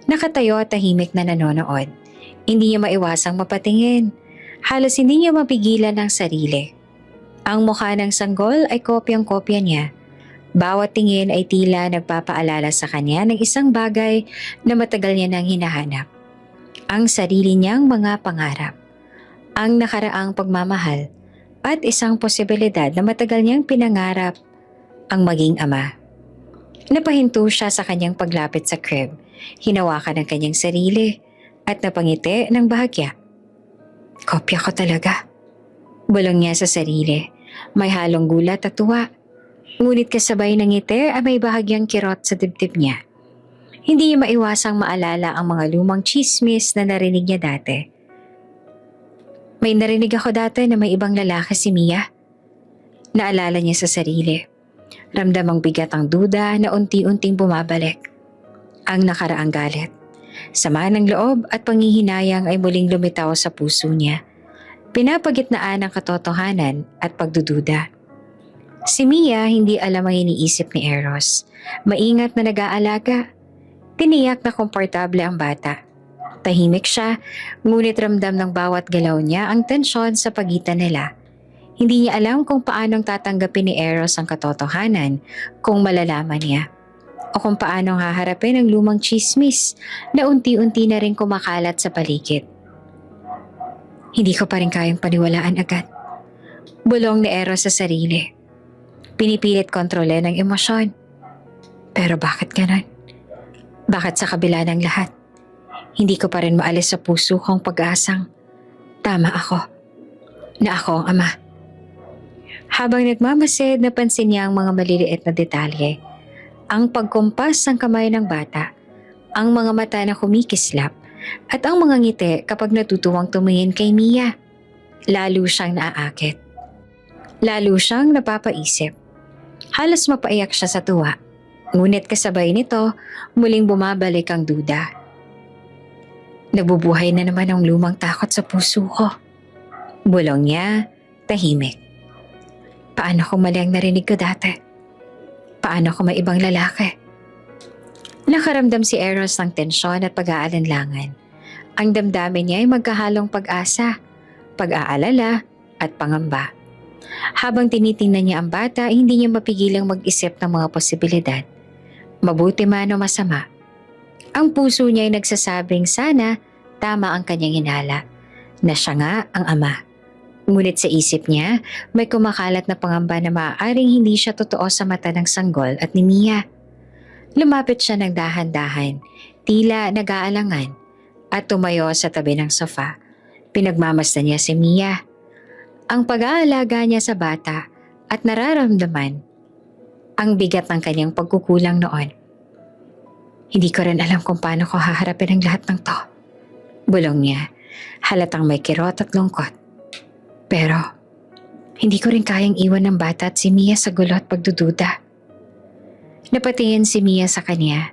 [SPEAKER 1] Nakatayo at tahimik na nanonood. Hindi niya maiwasang mapatingin. Halos hindi niya mapigilan ang sarili. Ang mukha ng sanggol ay kopyang-kopya niya. Bawat tingin ay tila nagpapaalala sa kanya ng isang bagay na matagal niya nang hinahanap. Ang sarili niyang mga pangarap. Ang nakaraang pagmamahal at isang posibilidad na matagal niyang pinangarap, ang maging ama. Napahinto siya sa kanyang paglapit sa crib, hinawakan ang kanyang sarili at napangiti ng bahagya. Kopya ko talaga, bulong niya sa sarili, may halong gulat at tuwa. Ngunit kasabay ng ngiti ay may bahagyang kirot sa dibdib niya. Hindi niya maiwasang maalala ang mga lumang chismis na narinig niya dati. May narinig ako dati na may ibang lalaki si Mia. Naalala niya sa sarili. Ramdam ang bigat ang duda na unti-unting bumabalik. Ang nakaraang galit, sama ng loob at panghihinayang ay muling lumitaw sa puso niya. Pinapagitnaan ang katotohanan at pagdududa. Si Mia hindi alam ang iniisip ni Eros. Maingat na nag-aalaga. Tiniyak na komportable ang bata. Tahimik siya, ngunit ramdam ng bawat galaw niya ang tensyon sa pagitan nila. Hindi niya alam kung paanong tatanggapin ni Eros ang katotohanan kung malalaman niya. O kung paanong haharapin ang lumang chismis na unti-unti na rin kumakalat sa paligid. Hindi ko pa rin kayang paniwalaan agad. Bulong ni Eros sa sarili. Pinipilit kontrole ng emosyon. Pero bakit ganon? Bakit sa kabila ng lahat? Hindi ko pa rin maalis sa puso kong pag-asang tama ako, na ako ang ama. Habang nagmamasid, napansin niya ang mga maliliit na detalye. Ang pagkumpas ng kamay ng bata, ang mga mata na kumikislap, At ang mga ngiti kapag natutuwang tumingin kay Mia. Lalo siyang naaakit. Lalo siyang napapaisip. Halos mapaiyak siya sa tuwa. Ngunit kasabay nito, muling bumabalik ang duda. Nabubuhay na naman ang lumang takot sa puso ko. Bulong niya, tahimik. Paano kung mali ang narinig ko dati? Paano kung may ibang lalaki? Nakaramdam si Eros ng tensyon at pag-aalinlangan. Ang damdamin niya ay magkahalong pag-asa, pag-aalala at pangamba. Habang tinitingnan niya ang bata, hindi niya mapigilang mag-isip ng mga posibilidad. Mabuti man o masama. Ang puso niya ay nagsasabing sana tama ang kanyang hinala, na siya nga ang ama. Ngunit sa isip niya, may kumakalat na pangamba na maaaring hindi siya totoo sa mata ng sanggol at ni Mia. Lumapit siya ng dahan-dahan, tila nag-aalangan, at tumayo sa tabi ng sofa. Pinagmamasdan niya si Mia. Ang pag-aalaga niya sa bata at nararamdaman ang bigat ng kanyang pagkukulang noon. Hindi ko rin alam kung paano ko haharapin ang lahat ng to. Bulong niya, halatang may kirot at lungkot. Pero, hindi ko rin kayang iwan ng bata at si Mia sa gulo at pagdududa. Napatingin si Mia sa kanya,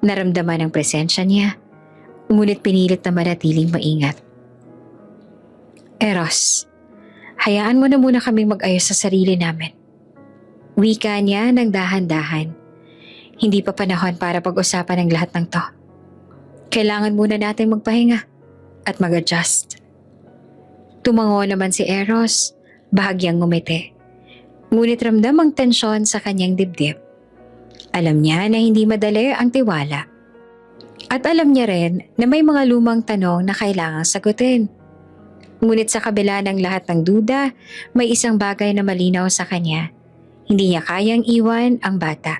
[SPEAKER 1] naramdaman ang presensya niya, ngunit pinilit na manatiling maingat. Eros, hayaan mo na muna kaming mag-ayos sa sarili namin. Wika niya ng dahan-dahan. Hindi pa panahon para pag-usapan ang lahat ng to. Kailangan muna natin magpahinga at mag-adjust. Tumango naman si Eros, bahagyang ngumiti. Ngunit ramdam ang tensyon sa kanyang dibdib. Alam niya na hindi madali ang tiwala. At alam niya rin na may mga lumang tanong na kailangang sagutin. Ngunit sa kabila ng lahat ng duda, may isang bagay na malinaw sa kanya. Hindi niya kayang iwan ang bata.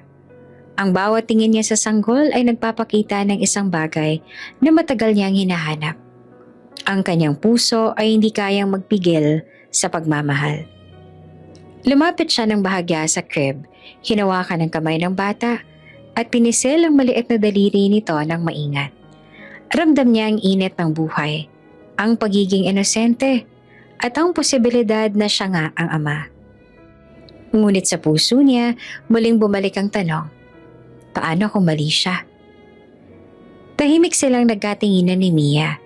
[SPEAKER 1] Ang bawat tingin niya sa sanggol ay nagpapakita ng isang bagay na matagal niyang hinahanap. Ang kanyang puso ay hindi kayang magpigil sa pagmamahal. Lumapit siya ng bahagya sa crib, hinawakan ang kamay ng bata at pinisil ang maliit na daliri nito ng maingat. Ramdam niya ang init ng buhay, ang pagiging inosente at ang posibilidad na siya nga ang ama. Ngunit sa puso niya, muling bumalik ang tanong, paano kung mali siya? Tahimik silang nagkatinginan ni Mia,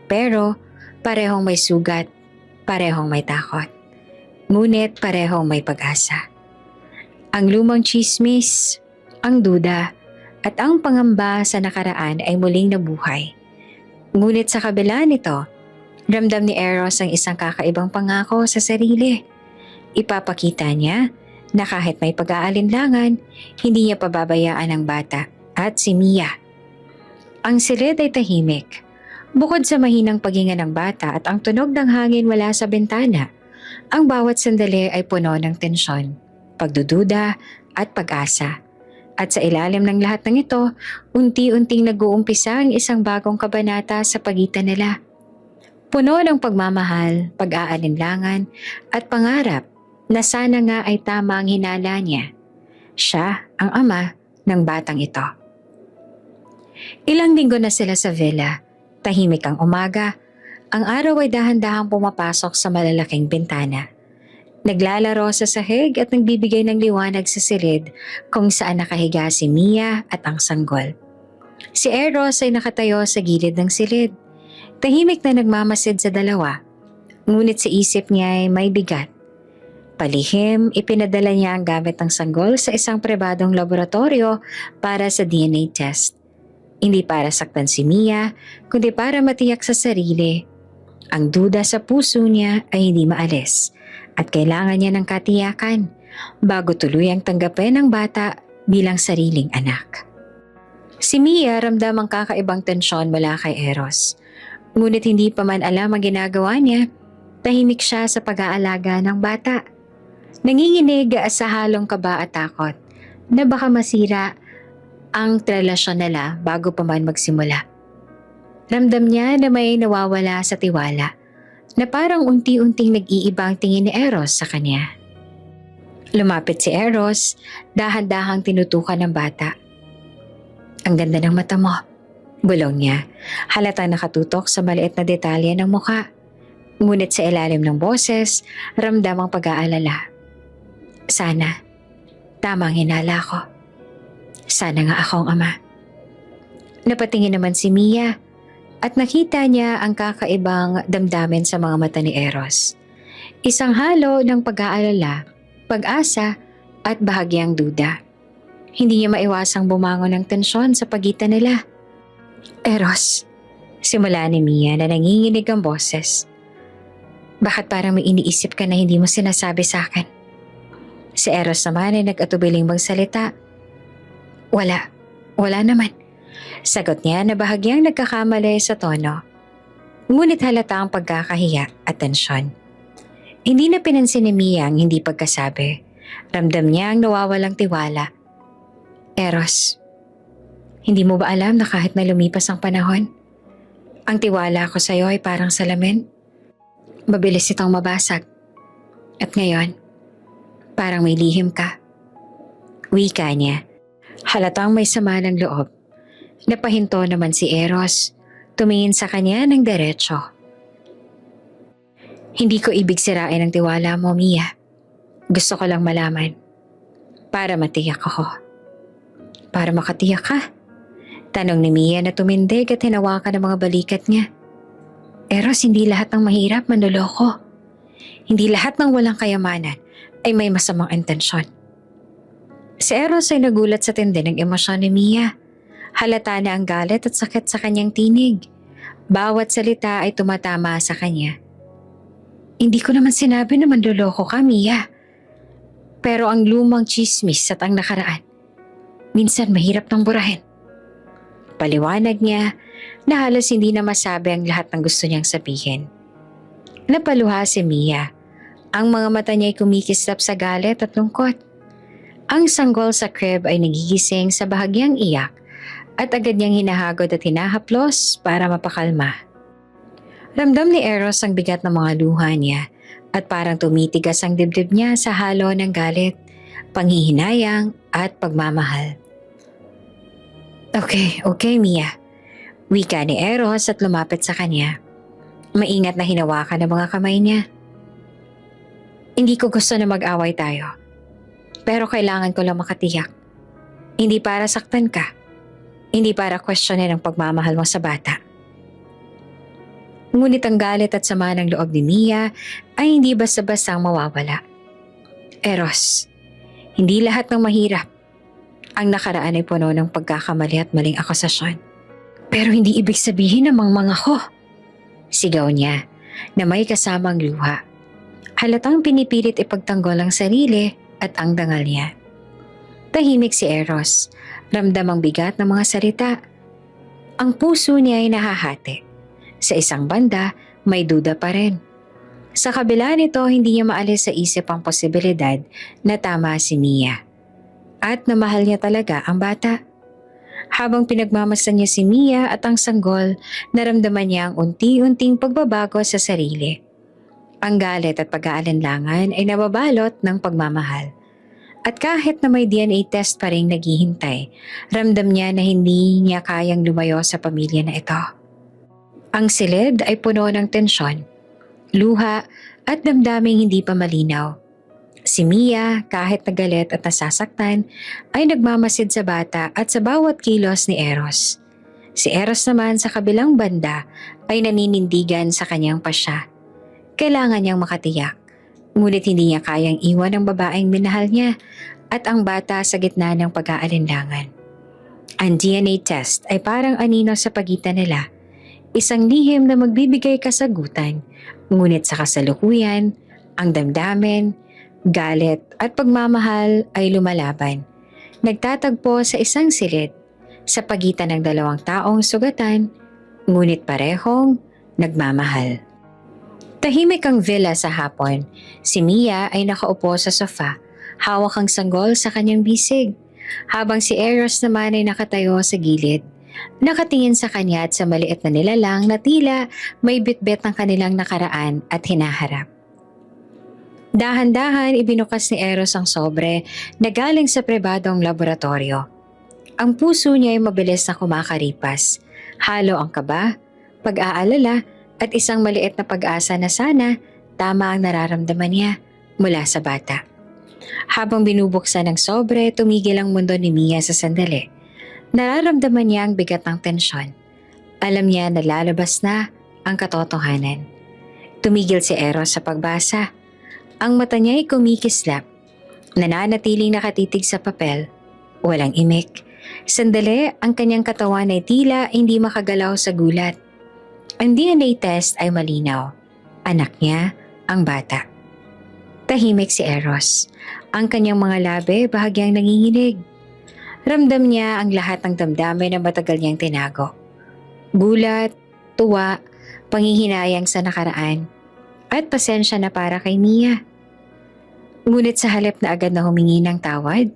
[SPEAKER 1] pero parehong may sugat, parehong may takot. Ngunit parehong may pag-asa. Ang lumang tsismis, ang duda, at ang pangamba sa nakaraan ay muling nabuhay. Ngunit sa kabila nito, ramdam ni Eros ang isang kakaibang pangako sa sarili. Ipapakita niya na kahit may pag-aalinlangan, hindi niya pababayaan ang bata at si Mia. Ang silid ay tahimik. Bukod sa mahinang paghinga ng bata at ang tunog ng hangin mula sa bintana, ang bawat sandali ay puno ng tensyon, pagdududa at pag-asa. At sa ilalim ng lahat ng ito, unti-unting nag-uumpisa ang isang bagong kabanata sa pagitan nila. Puno ng pagmamahal, pag-aalinlangan at pangarap na sana nga ay tama ang hinala niya. Siya ang ama ng batang ito. Ilang linggo na sila sa villa. Tahimik ang umaga. Ang araw ay dahan-dahang pumapasok sa malalaking bintana. Naglalaro sa sahig at nagbibigay ng liwanag sa silid kung saan nakahiga si Mia at ang sanggol. Si Eros ay nakatayo sa gilid ng silid. Tahimik na nagmamasid sa dalawa. Ngunit sa isip niya ay may bigat. Palihim, ipinadala niya ang gamit ng sanggol sa isang pribadong laboratorio para sa DNA test. Hindi para saktan si Mia, kundi para matiyak sa sarili. Ang duda sa puso niya ay hindi maalis at kailangan niya ng katiyakan bago tuluyang tanggapin ang bata bilang sariling anak. Si Mia ramdam ang kakaibang tensyon mula kay Eros. Ngunit hindi pa man alam ang ginagawa niya, tahimik siya sa pag-aalaga ng bata. Nanginginig sa halong kaba at takot na baka masira ang relasyon nila bago pa man magsimula. Ramdam niya na may nawawala sa tiwala, na parang unti-unting nag-iiba ang tingin ni Eros sa kanya. Lumapit si Eros, dahan-dahang tinutukan ng bata. Ang ganda ng mata mo. Bulong niya, halatang nakatutok sa maliit na detalye ng muka. Ngunit sa ilalim ng boses, ramdam ang pag-aalala. Sana, tamang hinala ko. Sana nga akong ama. Napatingin naman si Mia at nakita niya ang kakaibang damdamin sa mga mata ni Eros. Isang halo ng pag-aalala, pag-asa at bahagyang duda. Hindi niya maiwasang bumangon ng tensyon sa pagitan nila. Eros, simula ni Mia na nanginginig ang boses. Bakit parang may iniisip ka na hindi mo sinasabi sa akin? Si Eros naman ay nag-atubiling magsalita. Wala naman. Sagot niya na bahagyang nagkakamali sa tono. Ngunit halata ang pagkakahiya at tensyon. Hindi na pinansin ni Mia ang hindi pagkasabi. Ramdam niya ang nawawalang tiwala. Eros, hindi mo ba alam na kahit na lumipas ang panahon, ang tiwala ko sa iyo ay parang salamin? Mabilis itong mabasag. At ngayon, parang may lihim ka. Wika niya. Halatang may sama ng loob. Napahinto naman si Eros. Tumingin sa kanya ng diretso. Hindi ko ibig sirain ang tiwala mo, Mia. Gusto ko lang malaman. Para matiyak ako. Para makatiyak ka? Tanong ni Mia na tumindig at hinawakan ang mga balikat niya. Eros, hindi lahat ng mahirap manloloko. Hindi lahat ng walang kayamanan ay may masamang intensyon. Si Eros ay nagulat sa tindi ng emosyon ni Mia. Halata na ang galit at sakit sa kanyang tinig. Bawat salita ay tumatama sa kanya. Hindi ko naman sinabi na manloloko ka, Mia. Pero ang lumang chismis at ang nakaraan, minsan mahirap nang burahin. Paliwanag niya na halos hindi na masabi ang lahat ng gusto niyang sabihin. Napaluha si Mia. Ang mga mata niya ay kumikislap sa galit at lungkot. Ang sanggol sa crib ay nagigising sa bahagyang iyak at agad niyang hinahagod at hinahaplos para mapakalma. Ramdam ni Eros ang bigat ng mga luha niya at parang tumitigas ang dibdib niya sa halo ng galit, panghihinayang at pagmamahal. Okay, Mia. Wika ni Eros at lumapit sa kanya. Maingat na hinawakan ang mga kamay niya. Hindi ko gusto na mag-away tayo. Pero kailangan ko lang makatiyak. Hindi para saktan ka. Hindi para questionin ang pagmamahal mo sa bata. Ngunit ang galit at sama ng loob ni Mia ay hindi basta-basta mawawala. Eros, hindi lahat ng mahirap. Ang nakaraan ay puno ng pagkakamali at maling akusasyon. Pero hindi ibig sabihin na mangmang ako. Sigaw niya na may kasamang luha. Halatang pinipilit ipagtanggol ang sarili at ang dangal niya. Tahimik si Eros. Ramdam ang bigat ng mga salita. Ang puso niya ay nahahati. Sa isang banda, may duda pa rin. Sa kabila nito, hindi niya maalis sa isip ang posibilidad na tama si Mia. At na mahal niya talaga ang bata. Habang pinagmamasdan niya si Mia at ang sanggol, naramdaman niya ang unti-unting pagbabago sa sarili. Ang galit at pag-aalinlangan ay nababalot ng pagmamahal. At kahit na may DNA test pa rin naghihintay, ramdam niya na hindi niya kayang lumayo sa pamilya na ito. Ang silid ay puno ng tensyon, luha at damdaming hindi pa malinaw. Si Mia, kahit nagalit at nasasaktan, ay nagmamasid sa bata at sa bawat kilos ni Eros. Si Eros naman sa kabilang banda ay naninindigan sa kanyang pasya. Kailangan niyang makatiyak, ngunit hindi niya kayang iwan ang babaeng minahal niya at ang bata sa gitna ng pag-aalinlangan. Ang DNA test ay parang anino sa pagitan nila, isang lihim na magbibigay kasagutan, ngunit sa kasalukuyan, ang damdamin, galit at pagmamahal ay lumalaban. Nagtatagpo sa isang silid sa pagitan ng dalawang taong sugatan, ngunit parehong nagmamahal. Tahimik ang villa sa hapon. Si Mia ay nakaupo sa sofa, hawak ang sanggol sa kanyang bisig, habang si Eros naman ay nakatayo sa gilid. Nakatingin sa kanya at sa maliit na nilalang na tila may bitbit ng kanilang nakaraan at hinaharap. Dahan-dahan ibinukas ni Eros ang sobre na galing sa pribadong laboratorio. Ang puso niya ay mabilis na kumakaripas. Halo ang kaba, pag-aalala at isang maliit na pag-asa na sana tama ang nararamdaman niya mula sa bata. Habang binubuksan ng sobre, tumigil ang mundo ni Mia sa sandali. Nararamdaman niya ang bigat ng tensyon. Alam niya na lalabas na ang katotohanan. Tumigil si Eros sa pagbasa. Ang mata niya ay kumikislap. Nananatiling nakatitig sa papel. Walang imik. Sandali, ang kanyang katawan ay tila hindi makagalaw sa gulat. Ang DNA test ay malinaw. Anak niya ang bata. Tahimik si Eros. Ang kanyang mga labi bahagyang nanginginig. Ramdam niya ang lahat ng damdamin na matagal niyang tinago. Gulat, tuwa, panghihinayang sa nakaraan, at pasensya na para kay Mia. Ngunit sa halip na agad na humingi ng tawad,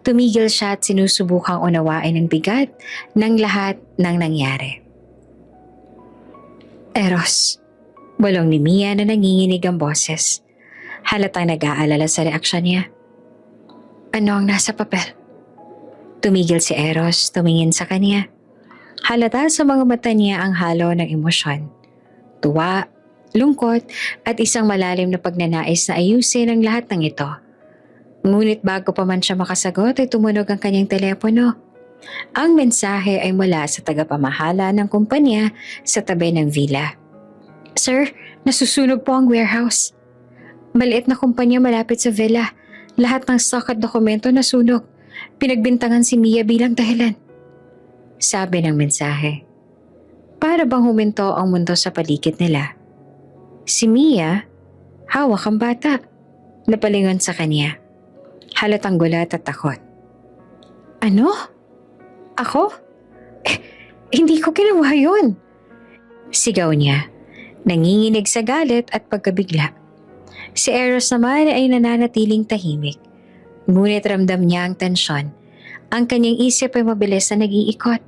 [SPEAKER 1] tumigil siya at sinusubukang unawain ang bigat ng lahat ng nangyari. Eros, bulong ni Mia na nanginginig ang boses. Halatang nag-aalala sa reaksyon niya. Ano ang nasa papel? Tumigil si Eros, tumingin sa kanya. Halata sa mga mata niya ang halo ng emosyon. Tuwa, lungkot at isang malalim na pagnanais na ayusin ang lahat ng ito. Ngunit bago pa man siya makasagot ay tumunog ang kanyang telepono. Ang mensahe ay mula sa tagapamahala ng kumpanya sa tabi ng villa. Sir, nasusunog po ang warehouse. Maliit na kumpanya malapit sa villa. Lahat ng stock at dokumento nasunog. Pinagbintangan si Mia bilang dahilan. Sabi ng mensahe. Para bang huminto ang mundo sa paligid nila. Si Mia, hawak ang bata. Napalingon sa kanya. Halatang gulat at takot. Ano? Ako? Hindi ko ginawa yun. Sigaw niya. Nanginginig sa galit at pagkabigla. Si Eros naman ay nananatiling tahimik. Ngunit ramdam niya ang tensyon. Ang kanyang isip ay mabilis na nag-iikot.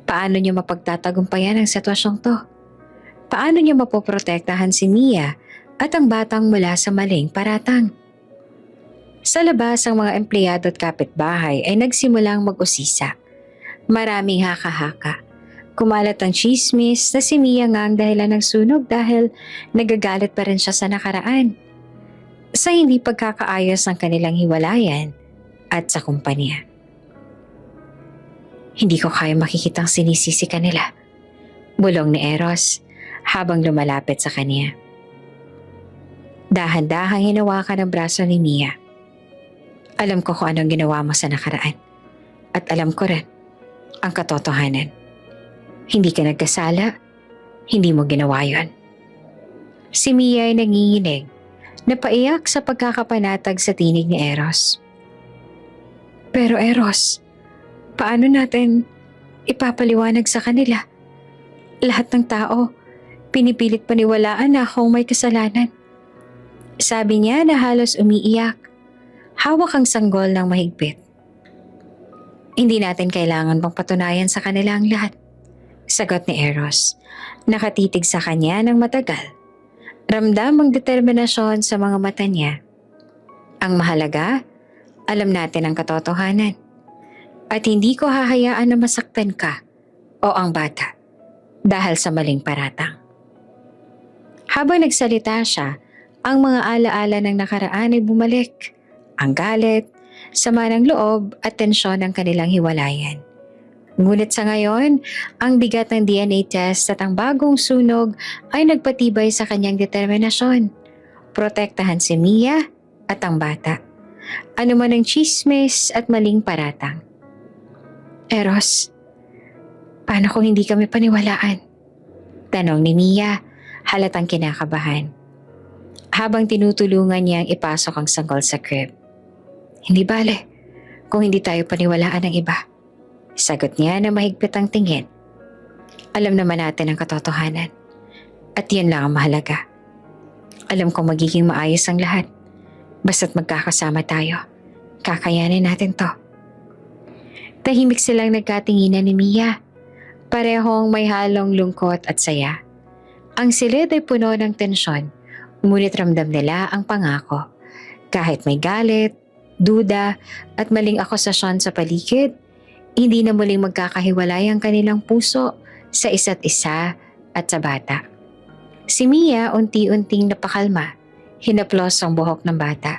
[SPEAKER 1] Paano niya mapagtatagumpayan ang sitwasyong to? Paano niya mapoprotektahan si Mia at ang batang mula sa maling paratang? Sa labas, ang mga empleyado at kapitbahay ay nagsimulang mag-usisa. Maraming haka-haka. Kumalat ang chismis na si Mia nga ang dahilan ng sunog dahil nagagalit pa rin siya sa nakaraan. Sa hindi pagkakaayos ng kanilang hiwalayan at sa kumpanya. Hindi ko kaya makikitang sinisisi kanila. Bulong ni Eros habang lumalapit sa kanya. Dahan-dahang hinawakan ang braso ni Mia. Alam ko kung anong ginawa mo sa nakaraan. At alam ko rin ang katotohanan. Hindi ka nagkasala, hindi mo ginawa yon. Si Mia ay nanginginig, napaiyak sa pagkakapanatag sa tinig ni Eros. Pero Eros, paano natin ipapaliwanag sa kanila? Lahat ng tao, pinipilit paniwalaan na akong may kasalanan. Sabi niya na halos umiiyak. Hawak ang sanggol ng mahigpit. Hindi natin kailangan pang patunayan sa kanila ang lahat. Sagot ni Eros. Nakatitig sa kanya ng matagal. Ramdam ang determinasyon sa mga mata niya. Ang mahalaga, alam natin ang katotohanan. At hindi ko hahayaan na masaktan ka o ang bata dahil sa maling paratang. Habang nagsalita siya, ang mga alaala ng nakaraan ay bumalik. Ang galit, sama ng loob at tensyon ng kanilang hiwalayan. Ngunit sa ngayon, ang bigat ng DNA test at ang bagong sunog ay nagpatibay sa kanyang determinasyon. Protektahan si Mia at ang bata. Ano man ang chismis at maling paratang. Eros, paano kung hindi kami paniwalaan? Tanong ni Mia, halatang kinakabahan. Habang tinutulungan niyang ipasok ang sanggol sa crib. Hindi bale, kung hindi tayo paniwalaan ng iba. Sagot niya na mahigpit ang tingin. Alam naman natin ang katotohanan. At yan lang ang mahalaga. Alam kong magiging maayos ang lahat. Basta't magkakasama tayo. Kakayanin natin to. Tahimik silang nagkatinginan ni Mia. Parehong may halong lungkot at saya. Ang silid ay puno ng tensyon. Ngunit ramdam nila ang pangako. Kahit may galit, duda at maling akusasyon sa paligid, Hindi na muling magkakahiwalay ang kanilang puso sa isa't isa at sa bata. Si Mia unti-unting napakalma, hinaplos ang buhok ng bata.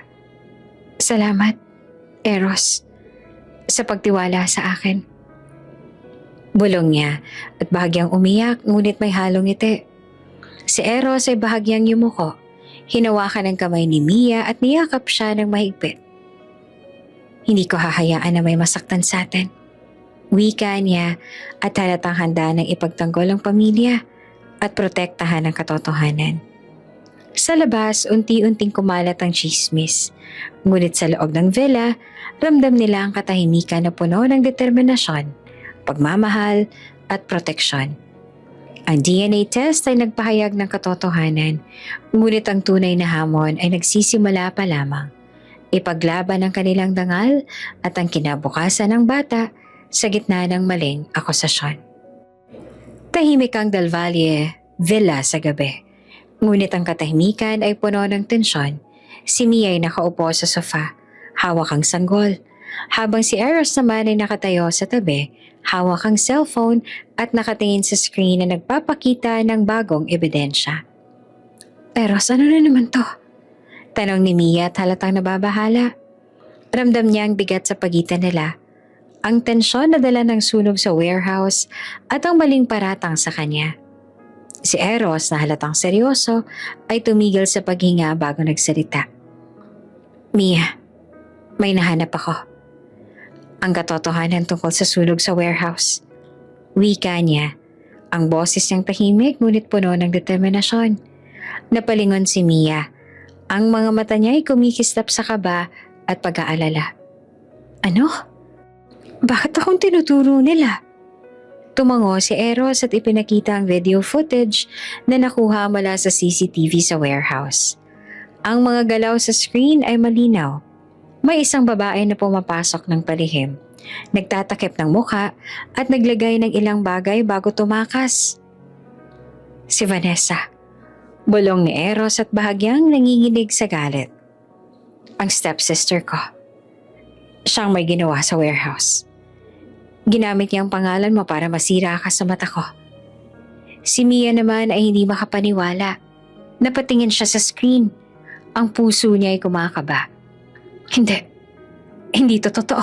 [SPEAKER 1] Salamat, Eros, sa pagtiwala sa akin. Bulong niya at bahagyang umiyak ngunit may halong ngiti. Si Eros ay bahagyang yumuko. Hinawakan ang kamay ni Mia at niyakap siya ng mahigpit. Hindi ko hahayaan na may masaktan sa atin. Wika niya at halatang handa ng ipagtanggol ang pamilya at protektahan ang katotohanan. Sa labas, unti-unting kumalat ang chismis. Ngunit sa loob ng villa, ramdam nila ang katahimikan na puno ng determinasyon, pagmamahal at proteksyon. Ang DNA test ay nagpahayag ng katotohanan, ngunit ang tunay na hamon ay nagsisimula pa lamang. Ipaglaban ang kanilang dangal at ang kinabukasan ng bata sa gitna ng maling akusasyon. Tahimik ang Del Valle Villa sa gabi. Ngunit ang katahimikan ay puno ng tensyon. Si Mia ay nakaupo sa sofa, hawak ang sanggol. Habang si Eros naman ay nakatayo sa tabi, hawak ang cellphone at nakatingin sa screen na nagpapakita ng bagong ebidensya. Eros, ano na naman to? Tanong ni Mia at halatang nababahala. Ramdam niya ang bigat sa pagitan nila. Ang tensyon na dala ng sunog sa warehouse at ang maling paratang sa kanya. Si Eros na halatang seryoso ay tumigil sa paghinga bago nagsalita. Mia, may nahanap ako. Ang katotohanan tungkol sa sunog sa warehouse. Wika niya. Ang boses niyang tahimik ngunit puno ng determinasyon. Napalingon si Mia. Ang mga mata niya ay kumikislap sa kaba at pag-aalala. Ano? Bakit akong tinuturo nila? Tumango si Eros at ipinakita ang video footage na nakuha mula sa CCTV sa warehouse. Ang mga galaw sa screen ay malinaw. May isang babae na pumapasok ng palihim, nagtatakip ng mukha at naglagay ng ilang bagay bago tumakas. Si Vanessa. Bulong ni Eros at bahagyang nanginginig sa galit. Ang stepsister ko. Siyang may ginawa sa warehouse. Ginamit niya ang pangalan mo para masira ka sa mata ko. Si Mia naman ay hindi makapaniwala. Napatingin siya sa screen. Ang puso niya ay kumakaba. Hindi to totoo.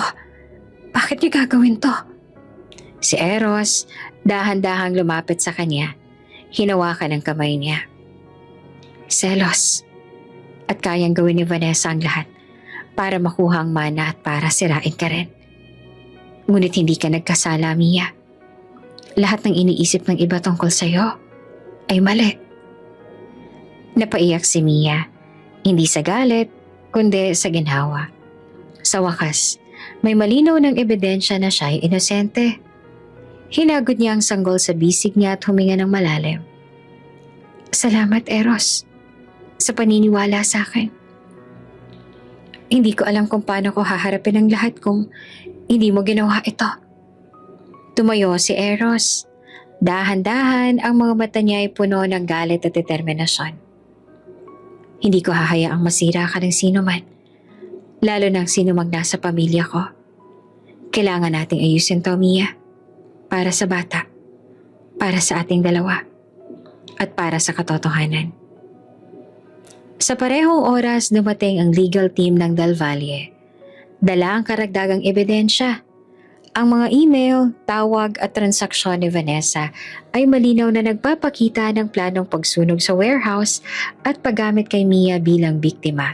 [SPEAKER 1] Bakit niya gagawin to? Si Eros, dahan-dahang lumapit sa kanya. Hinawakan ang kamay niya. Selos. At kayang gawin ni Vanessa ang lahat para makuha ang mana at para sirain ka rin. Ngunit hindi ka nagkasala, Mia. Lahat ng iniisip ng iba tungkol sa'yo ay mali. Napaiyak si Mia, hindi sa galit, kundi sa ginhawa. Sa wakas, may malinaw ng ebidensya na siya ay inosente. Hinagod niya ang sanggol sa bisig niya at huminga ng malalim. Salamat, Eros, sa paniniwala sa akin. Hindi ko alam kung paano ko haharapin ang lahat kung hindi mo ginawa ito. Tumayo si Eros. Dahan-dahan ang mga mata niya ay puno ng galit at determinasyon. Hindi ko hahayaang masira ka ng sino man, lalo ng sino mang nasa pamilya ko. Kailangan nating ayusin to, Mia. Para sa bata, para sa ating dalawa, at para sa katotohanan. Sa parehong oras dumating ang legal team ng Del Valle. Dala ang karagdagang ebidensya. Ang mga email, tawag at transaksyon ni Vanessa ay malinaw na nagpapakita ng planong pagsunog sa warehouse at paggamit kay Mia bilang biktima.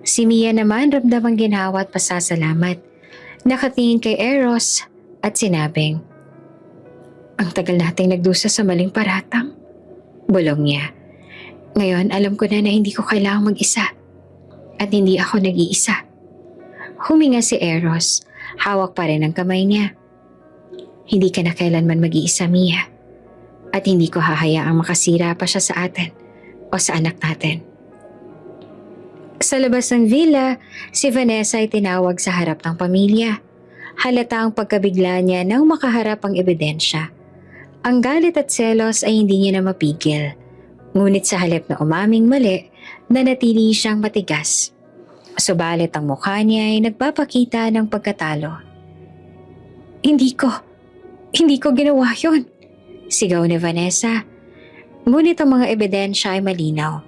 [SPEAKER 1] Si Mia naman ramdam ang ginhawa at pasasalamat. Nakatingin kay Eros at sinabing, "Ang tagal nating nagdusa sa maling paratang." Bulong niya. Ngayon alam ko na hindi ko kailangang mag-isa at hindi ako nag-iisa. Huminga si Eros, hawak pa rin ang kamay niya. Hindi ka na kailanman mag-iisa, Mia. At hindi ko hahayaang makasira pa siya sa atin o sa anak natin. Sa labas ng villa, si Vanessa ay tinawag sa harap ng pamilya. Halata ang pagkabigla niya nang makaharap ang ebidensya. Ang galit at selos ay hindi niya na mapigil. Ngunit sa halip na umaming mali, nanatili siyang matigas. Subalit ang mukha niya ay nagpapakita ng pagkatalo. Hindi ko ginawa yun. Sigaw ni Vanessa. Ngunit ang mga ebidensya ay malinaw.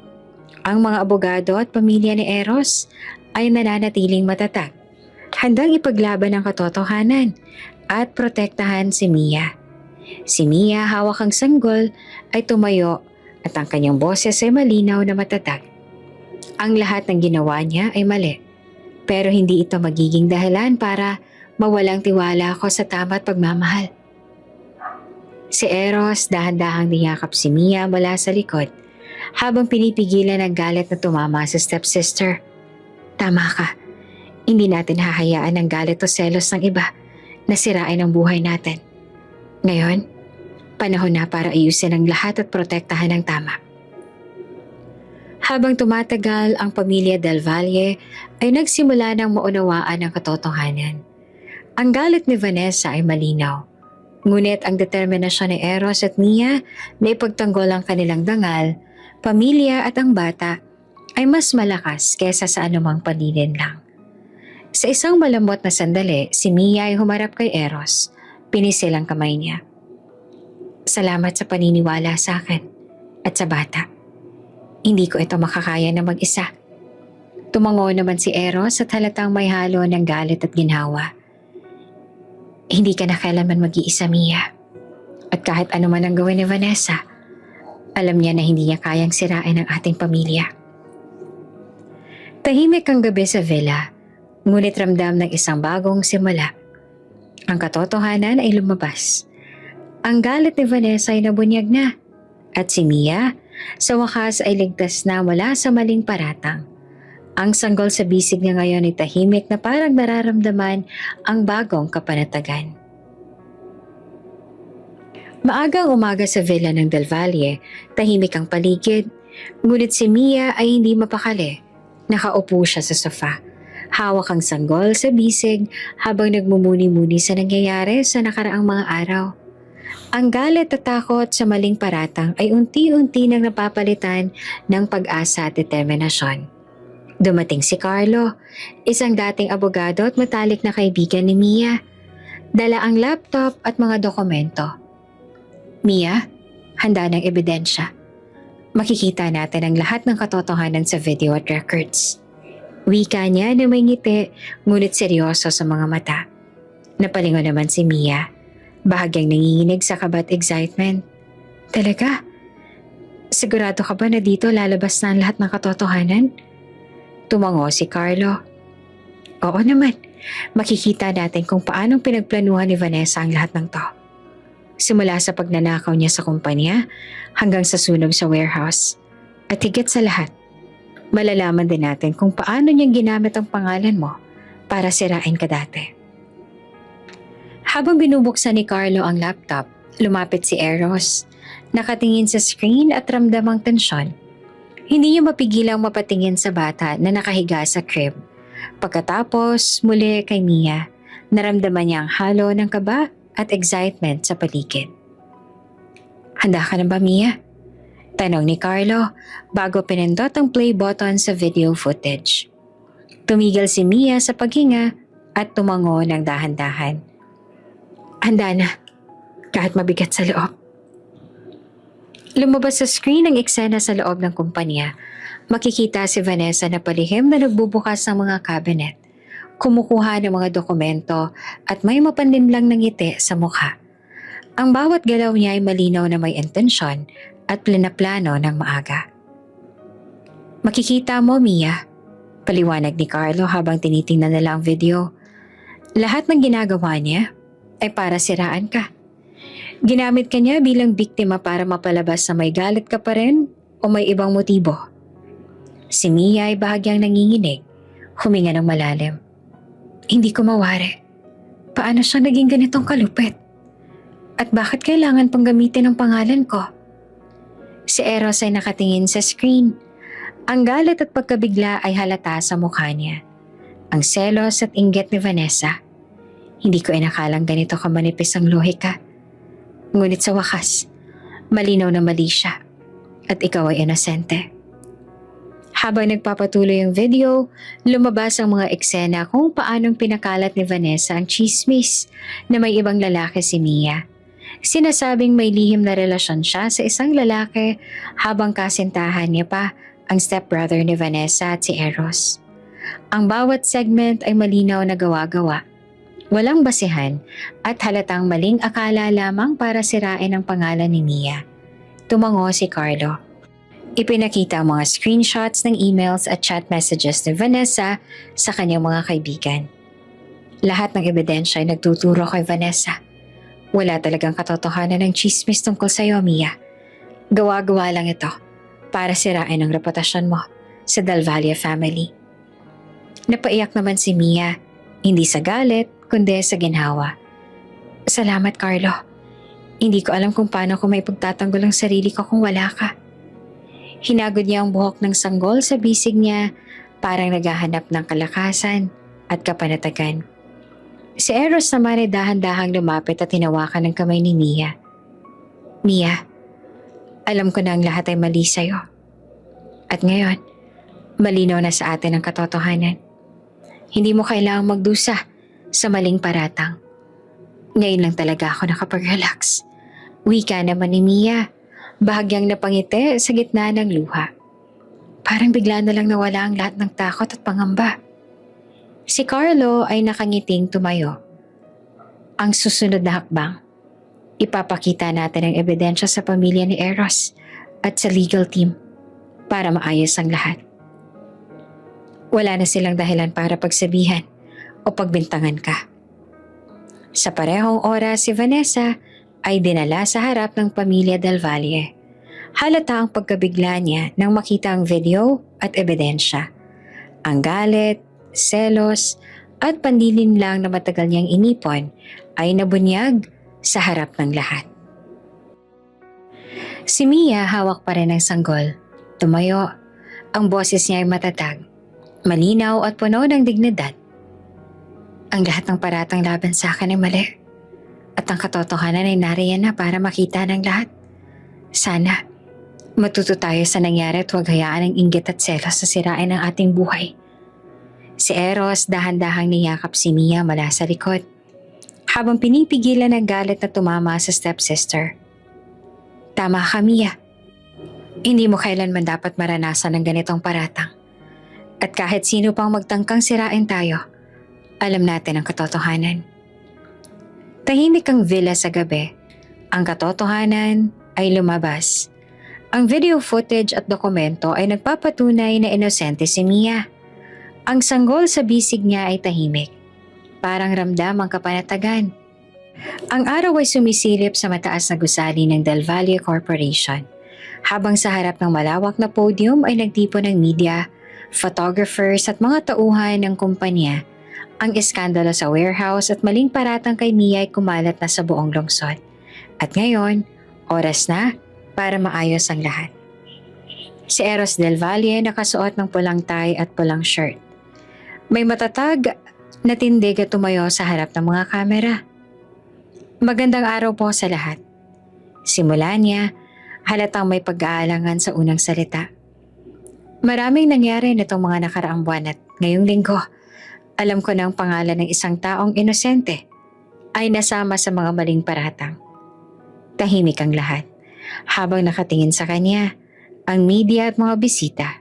[SPEAKER 1] Ang mga abogado at pamilya ni Eros ay nananatiling matatag, handang ipaglaban ang katotohanan at protektahan si Mia. Si Mia, hawak ang sanggol, ay tumayo at ang kanyang boses ay malinaw na matatag. Ang lahat ng ginawa niya ay mali, pero hindi ito magiging dahilan para mawalang tiwala ako sa tama at pagmamahal. Si Eros dahan-dahang niyakap si Mia mula sa likod habang pinipigilan ang galit na tumama sa stepsister. Tama ka, hindi natin hahayaan ang galit o selos ng iba na sirain ang buhay natin. Ngayon, panahon na para ayusin ang lahat at protektahan ang tama. Habang tumatagal, ang pamilya Del Valle ay nagsimula ng maunawaan ang katotohanan. Ang galit ni Vanessa ay malinaw. Ngunit ang determinasyon ni Eros at Mia na ipagtanggol ang kanilang dangal, pamilya at ang bata ay mas malakas kesa sa anumang panlilinlang. Sa isang malambot na sandali, si Mia ay humarap kay Eros. Pinisil ang kamay niya. Salamat sa paniniwala sa akin at sa bata. Hindi ko ito makakaya na mag-isa. Tumango naman si Eros at halatang may halo ng galit at ginhawa. Hindi ka na kailanman mag-iisa, Mia. At kahit ano man ang gawin ni Vanessa, alam niya na hindi niya kayang sirain ang ating pamilya. Tahimik ang gabi sa villa, ngunit ramdam ng isang bagong simula. Ang katotohanan ay lumabas. Ang galit ni Vanessa ay nabunyag na, at si Mia, sa wakas ay ligtas na mula sa maling paratang. Ang sanggol sa bisig niya ngayon ay tahimik na parang nararamdaman ang bagong kapanatagan. Maagang umaga sa villa ng Del Valle, tahimik ang paligid, ngunit si Mia ay hindi mapakali. Nakaupo siya sa sofa. Hawak ang sanggol sa bisig habang nagmumuni-muni sa nangyayari sa nakaraang mga araw. Ang galit at takot sa maling paratang ay unti-unti nang napapalitan ng pag-asa at determinasyon. Dumating si Carlo, isang dating abogado at matalik na kaibigan ni Mia. Dala ang laptop at mga dokumento. Mia, handa ng ebidensya. Makikita natin ang lahat ng katotohanan sa video at records. Wika niya na may ngiti, ngunit seryoso sa mga mata. Napalingon naman si Mia, bahagyang nanginginig sa kaba at excitement. Talaga? Sigurado ka ba na dito lalabas na ang lahat ng katotohanan? Tumango si Carlo. Oo naman, makikita natin kung paanong pinagplanuhan ni Vanessa ang lahat ng to. Simula sa pagnanakaw niya sa kumpanya hanggang sa sunog sa warehouse. At higit sa lahat, malalaman din natin kung paano niyang ginamit ang pangalan mo para sirain ka dati. Habang binubuksan ni Carlo ang laptop, lumapit si Eros. Nakatingin sa screen at ramdam ang tensyon. Hindi niya mapigilang mapatingin sa bata na nakahiga sa crib. Pagkatapos, muli kay Mia, naramdaman niya ang halo ng kaba at excitement sa paligid. Handa ka na ba, Mia? Tanong ni Carlo bago pinindot ang play button sa video footage. Tumigil si Mia sa paghinga at tumango ng dahan-dahan. Handa na, kahit mabigat sa loob. Lumabas sa screen ang eksena sa loob ng kumpanya. Makikita si Vanessa na palihim na nagbubukas ng mga cabinet, kumukuha ng mga dokumento at may mapanlinlang ng ngiti sa mukha. Ang bawat galaw niya ay malinaw na may intensyon at plano ng maaga. Makikita mo, Mia, paliwanag ni Carlo habang tinitingnan nila ang video. Lahat ng ginagawa niya ay para siraan ka. Ginamit ka niya bilang biktima para mapalabas na may galit ka pa rin o may ibang motibo. Si Mia ay bahagyang nanginginig, huminga ng malalim. Hindi ko mawari. Paano siya naging ganitong kalupit? At bakit kailangan pang gamitin ang pangalan ko? Si Eros ay nakatingin sa screen. Ang galit at pagkabigla ay halata sa mukha niya. Ang selos at inggit ni Vanessa. Hindi ko inakalang ganito kamanipis ang luhi ka. Ngunit sa wakas, malinaw na mali siya. At ikaw ay inosente. Habang nagpapatuloy ang video, lumabas ang mga eksena kung paanong pinakalat ni Vanessa ang chismis na may ibang lalaki si Mia. Sinasabing may lihim na relasyon siya sa isang lalaki habang kasintahan niya pa ang stepbrother ni Vanessa at si Eros. Ang bawat segment ay malinaw na gawa-gawa. Walang basihan at halatang maling akala lamang para sirain ang pangalan ni Mia. Tumango si Carlo. Ipinakita ang mga screenshots ng emails at chat messages ni Vanessa sa kanyang mga kaibigan. Lahat ng ebidensya ay nagtuturo kay Vanessa. Wala talagang katotohanan ng chismis tungkol sa iyo, Mia. Gawa-gawa lang ito para sirain ang reputasyon mo sa Del Valle family. Napaiyak naman si Mia, hindi sa galit kundi sa ginhawa. Salamat, Carlo. Hindi ko alam kung paano ko may pagtatanggol ang sarili ko kung wala ka. Hinagod niya ang buhok ng sanggol sa bisig niya, parang naghahanap ng kalakasan at kapanatagan. Si Eros naman ay dahan-dahang lumapit at hinawakan ng kamay ni Mia. Mia, alam ko na ang lahat ay mali sa'yo. At ngayon, malinaw na sa atin ang katotohanan. Hindi mo kailangang magdusa sa maling paratang. Ngayon lang talaga ako nakapag-relax. Wika naman ni Mia, bahagyang napangiti sa gitna ng luha. Parang bigla na lang nawala ang lahat ng takot at pangamba. Si Carlo ay nakangiting tumayo. Ang susunod na hakbang, ipapakita natin ang ebidensya sa pamilya ni Eros at sa legal team para maayos ang lahat. Wala na silang dahilan para pagsabihan o pagbintangan ka. Sa parehong oras, si Vanessa ay dinala sa harap ng pamilya Del Valle. Halata ang pagkabigla niya nang makita ang video at ebidensya. Ang galit, selos at pandilin lang na matagal niyang inipon ay nabunyag sa harap ng lahat. Si Mia hawak pa rin ang sanggol. Tumayo. Ang boses niya ay matatag, malinaw at puno ng dignidad. Ang lahat ng paratang laban sa akin ay mali. At ang katotohanan ay nariyan na para makita ng lahat. Sana, matuto tayo sa nangyari at huwag hayaan ang inggit at selos sa sirain ng ating buhay. Si Eros dahan-dahang niyakap si Mia mula sa likod, habang pinipigilan ang galit na tumama sa stepsister. Tama ka, Mia. Hindi mo kailanman dapat maranasan ng ganitong paratang. At kahit sino pang magtangkang sirain tayo, alam natin ang katotohanan. Tahimik ang villa sa gabi. Ang katotohanan ay lumabas. Ang video footage at dokumento ay nagpapatunay na inosente si Mia. Ang sanggol sa bisig niya ay tahimik. Parang ramdam ang kapanatagan. Ang araw ay sumisilip sa mataas na gusali ng Del Valle Corporation. Habang sa harap ng malawak na podium ay nagtipon ng media, photographers at mga tauhan ng kumpanya. Ang iskandalo sa warehouse at maling paratang kay Mia ay kumalat na sa buong lungsod. At ngayon, oras na para maayos ang lahat. Si Eros Del Valle nakasuot ng pulang tie at pulang shirt. May matatag na tindig at tumayo sa harap ng mga kamera. Magandang araw po sa lahat. Simula niya, halatang may pag-aalangan sa unang salita. Maraming nangyari nitong mga nakaraang buwan at ngayong linggo, alam ko na ang pangalan ng isang taong inosente ay nasama sa mga maling paratang. Tahimik ang lahat habang nakatingin sa kanya ang media at mga bisita.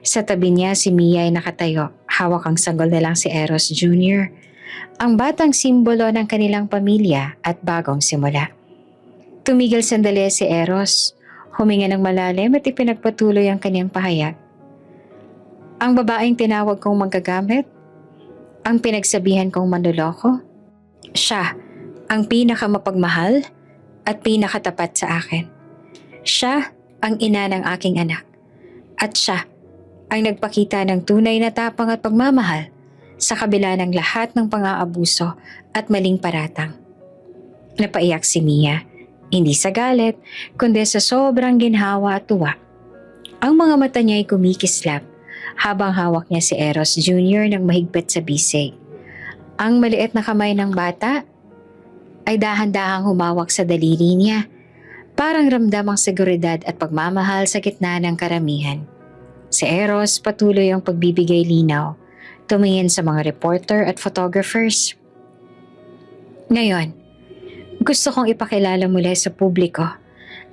[SPEAKER 1] Sa tabi niya si Mia ay nakatayo, hawak ang sanggol na lang si Eros Jr., ang batang simbolo ng kanilang pamilya at bagong simula. Tumigil sandali si Eros, huminga ng malalim at ipinagpatuloy ang kanyang pahayag. Ang babaeng tinawag kong manggagamit, ang pinagsabihan kong manloloko, siya ang pinakamapagmahal at pinakatapat sa akin. Siya ang ina ng aking anak at siya ang nagpakita ng tunay na tapang at pagmamahal sa kabila ng lahat ng pang-aabuso at maling paratang. Napaiyak si Mia, hindi sa galit, kundi sa sobrang ginhawa at tuwa. Ang mga mata niya ay kumikislap habang hawak niya si Eros Jr. ng mahigpit sa bisig. Ang maliit na kamay ng bata ay dahan-dahang humawak sa daliri niya, parang ramdam ang seguridad at pagmamahal sa gitna ng karamihan. Si Eros patuloy ang pagbibigay linaw, tumingin sa mga reporter at photographers. Ngayon, gusto kong ipakilala muli sa publiko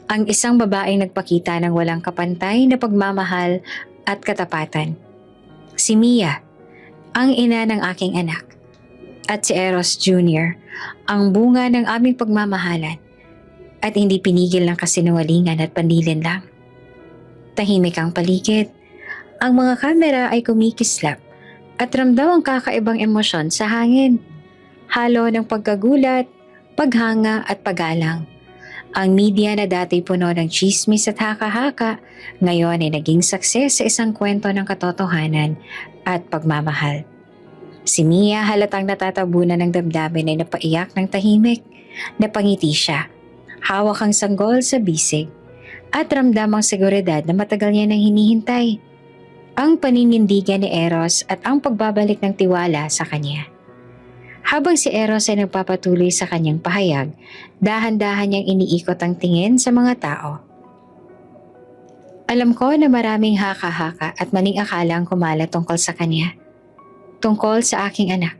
[SPEAKER 1] ang isang babaeng nagpakita ng walang kapantay na pagmamahal at katapatan. Si Mia, ang ina ng aking anak. At si Eros Jr., ang bunga ng aming pagmamahalan at hindi pinigil ng kasinungalingan at panlilin lang. Tahimik ang paligid. Ang mga kamera ay kumikislap at ramdam ang kakaibang emosyon sa hangin. Halo ng pagkagulat, paghanga at paggalang. Ang media na dati puno ng chismis at haka-haka, ngayon ay naging sakses sa isang kwento ng katotohanan at pagmamahal. Si Mia halatang natatabunan ng damdamin ay napaiyak ng tahimik. Napangiti siya. Hawak ang sanggol sa bisig at ramdam ang seguridad na matagal niya nang hinihintay. Ang paninindigan ni Eros at ang pagbabalik ng tiwala sa kanya. Habang si Eros ay nagpapatuloy sa kanyang pahayag, dahan-dahan niyang iniikot ang tingin sa mga tao. Alam ko na maraming haka-haka at maling akala ang kumalat tungkol sa kanya. Tungkol sa aking anak.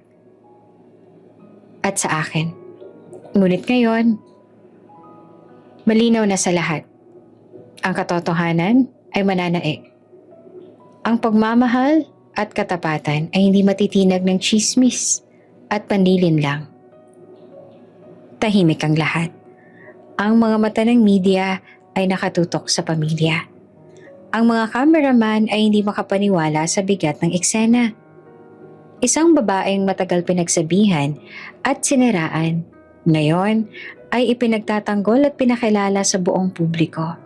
[SPEAKER 1] At sa akin. Ngunit ngayon, malinaw na sa lahat. Ang katotohanan ay mananaig. Ang pagmamahal at katapatan ay hindi matitinag ng chismis at panlilin lang. Tahimik ang lahat. Ang mga mata ng media ay nakatutok sa pamilya. Ang mga cameraman ay hindi makapaniwala sa bigat ng eksena. Isang babaeng matagal pinagsabihan at siniraan, ngayon ay ipinagtatanggol at pinakilala sa buong publiko.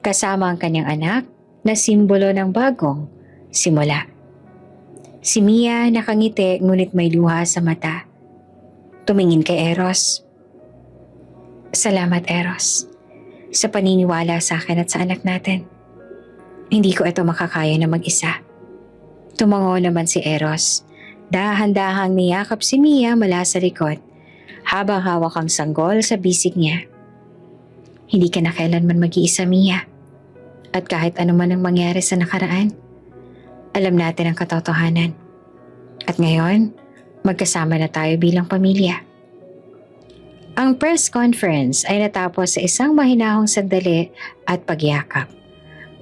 [SPEAKER 1] Kasama ang kanyang anak na simbolo ng bagong simula. Si Mia nakangiti ngunit may luha sa mata. Tumingin kay Eros. Salamat Eros, sa paniniwala sa akin at sa anak natin. Hindi ko ito makakaya na mag-isa. Tumango naman si Eros. Dahan-dahang niyakap si Mia mula sa likod habang hawak ang sanggol sa bisig niya. Hindi ka na kailanman mag-iisa, Mia. At kahit ano man ang mangyari sa nakaraan, alam natin ang katotohanan. At ngayon, magkasama na tayo bilang pamilya. Ang press conference ay natapos sa isang mahinahong sandali at pagyakap.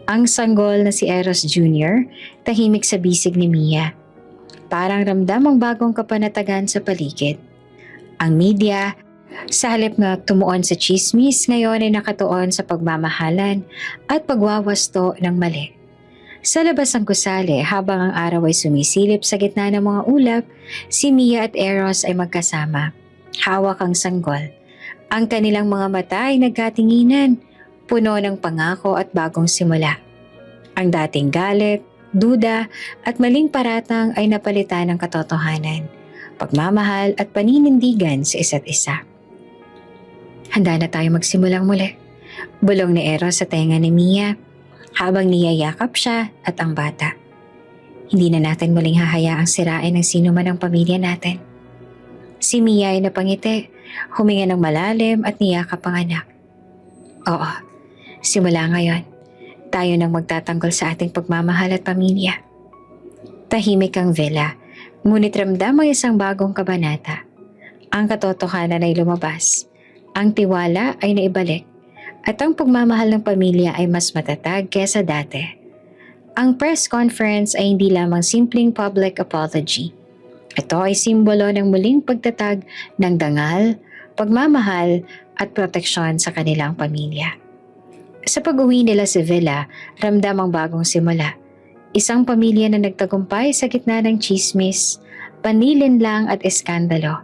[SPEAKER 1] Ang sanggol na si Eros Jr. tahimik sa bisig ni Mia. Parang ramdam ang bagong kapanatagan sa paligid. Ang media, sa halip na tumuon sa chismis, ngayon ay nakatuon sa pagmamahalan at pagwawasto ng mali. Sa labas ng gusali, habang ang araw ay sumisilip sa gitna ng mga ulap, si Mia at Eros ay magkasama. Hawak ang sanggol. Ang kanilang mga mata ay nagkatinginan, puno ng pangako at bagong simula. Ang dating galit, duda at maling paratang ay napalitan ng katotohanan, pagmamahal at paninindigan sa isa't isa. Handa na tayo magsimulang muli. Bulong ni Eros sa tenga ni Mia habang niyayakap siya at ang bata. Hindi na natin muling hahayaang sirain ng sino man ang pamilya natin. Si Mia ay napangiti, huminga ng malalim at niyakap ang anak. Oo, simula ngayon, tayo nang magtatanggol sa ating pagmamahal at pamilya. Tahimik ang villa, ngunit ramdam ang isang bagong kabanata. Ang katotohanan ay lumabas. Ang tiwala ay naibalik at ang pagmamahal ng pamilya ay mas matatag kesa dati. Ang press conference ay hindi lamang simpleng public apology. Ito ay simbolo ng muling pagtatag ng dangal, pagmamahal at proteksyon sa kanilang pamilya. Sa pag-uwi nila sa villa, ramdam ang bagong simula. Isang pamilya na nagtagumpay sa gitna ng chismis, panlilin lang at eskandalo.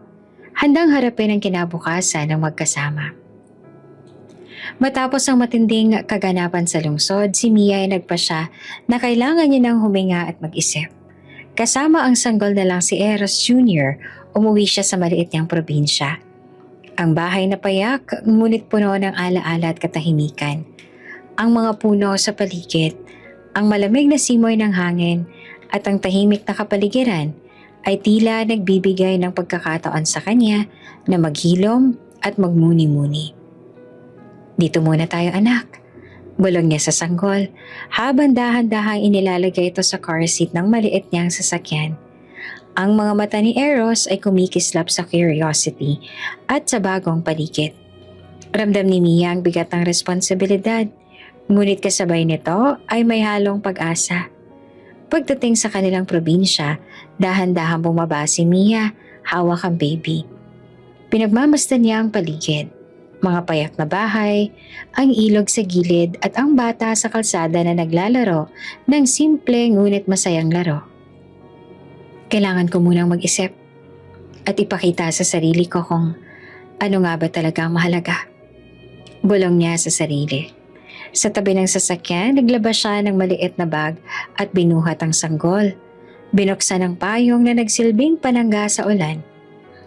[SPEAKER 1] Handang harapin ang kinabukasan ng magkasama. Matapos ang matinding kaganapan sa lungsod, si Mia ay nagpasya na kailangan niya ng huminga at mag-isip. Kasama ang sanggol na lang si Eros Jr., umuwi siya sa maliit niyang probinsya. Ang bahay na payak, ngunit puno ng alaala at katahimikan. Ang mga puno sa paligid, ang malamig na simoy ng hangin at ang tahimik na kapaligiran ay tila nagbibigay ng pagkakataon sa kanya na maghilom at magmuni-muni. Dito muna tayo anak. Bulong niya sa sanggol habang dahan-dahang inilalagay ito sa car seat ng maliit niyang sasakyan. Ang mga mata ni Eros ay kumikislap sa curiosity at sa bagong paligid. Ramdam ni Mia ang bigat ng responsibilidad, ngunit kasabay nito ay may halong pag-asa. Pagdating sa kanilang probinsya, dahan-dahang bumaba si Mia, hawak ang baby. Pinagmamasdan niya ang paligid. Mga payak na bahay, ang ilog sa gilid at ang bata sa kalsada na naglalaro ng simple ngunit masayang laro. Kailangan ko munang mag-isip at ipakita sa sarili ko kung ano nga ba talaga ang mahalaga. Bulong niya sa sarili. Sa tabi ng sasakyan, naglabas siya ng maliit na bag at binuhat ang sanggol. Binuksan ang payong na nagsilbing panangga sa ulan.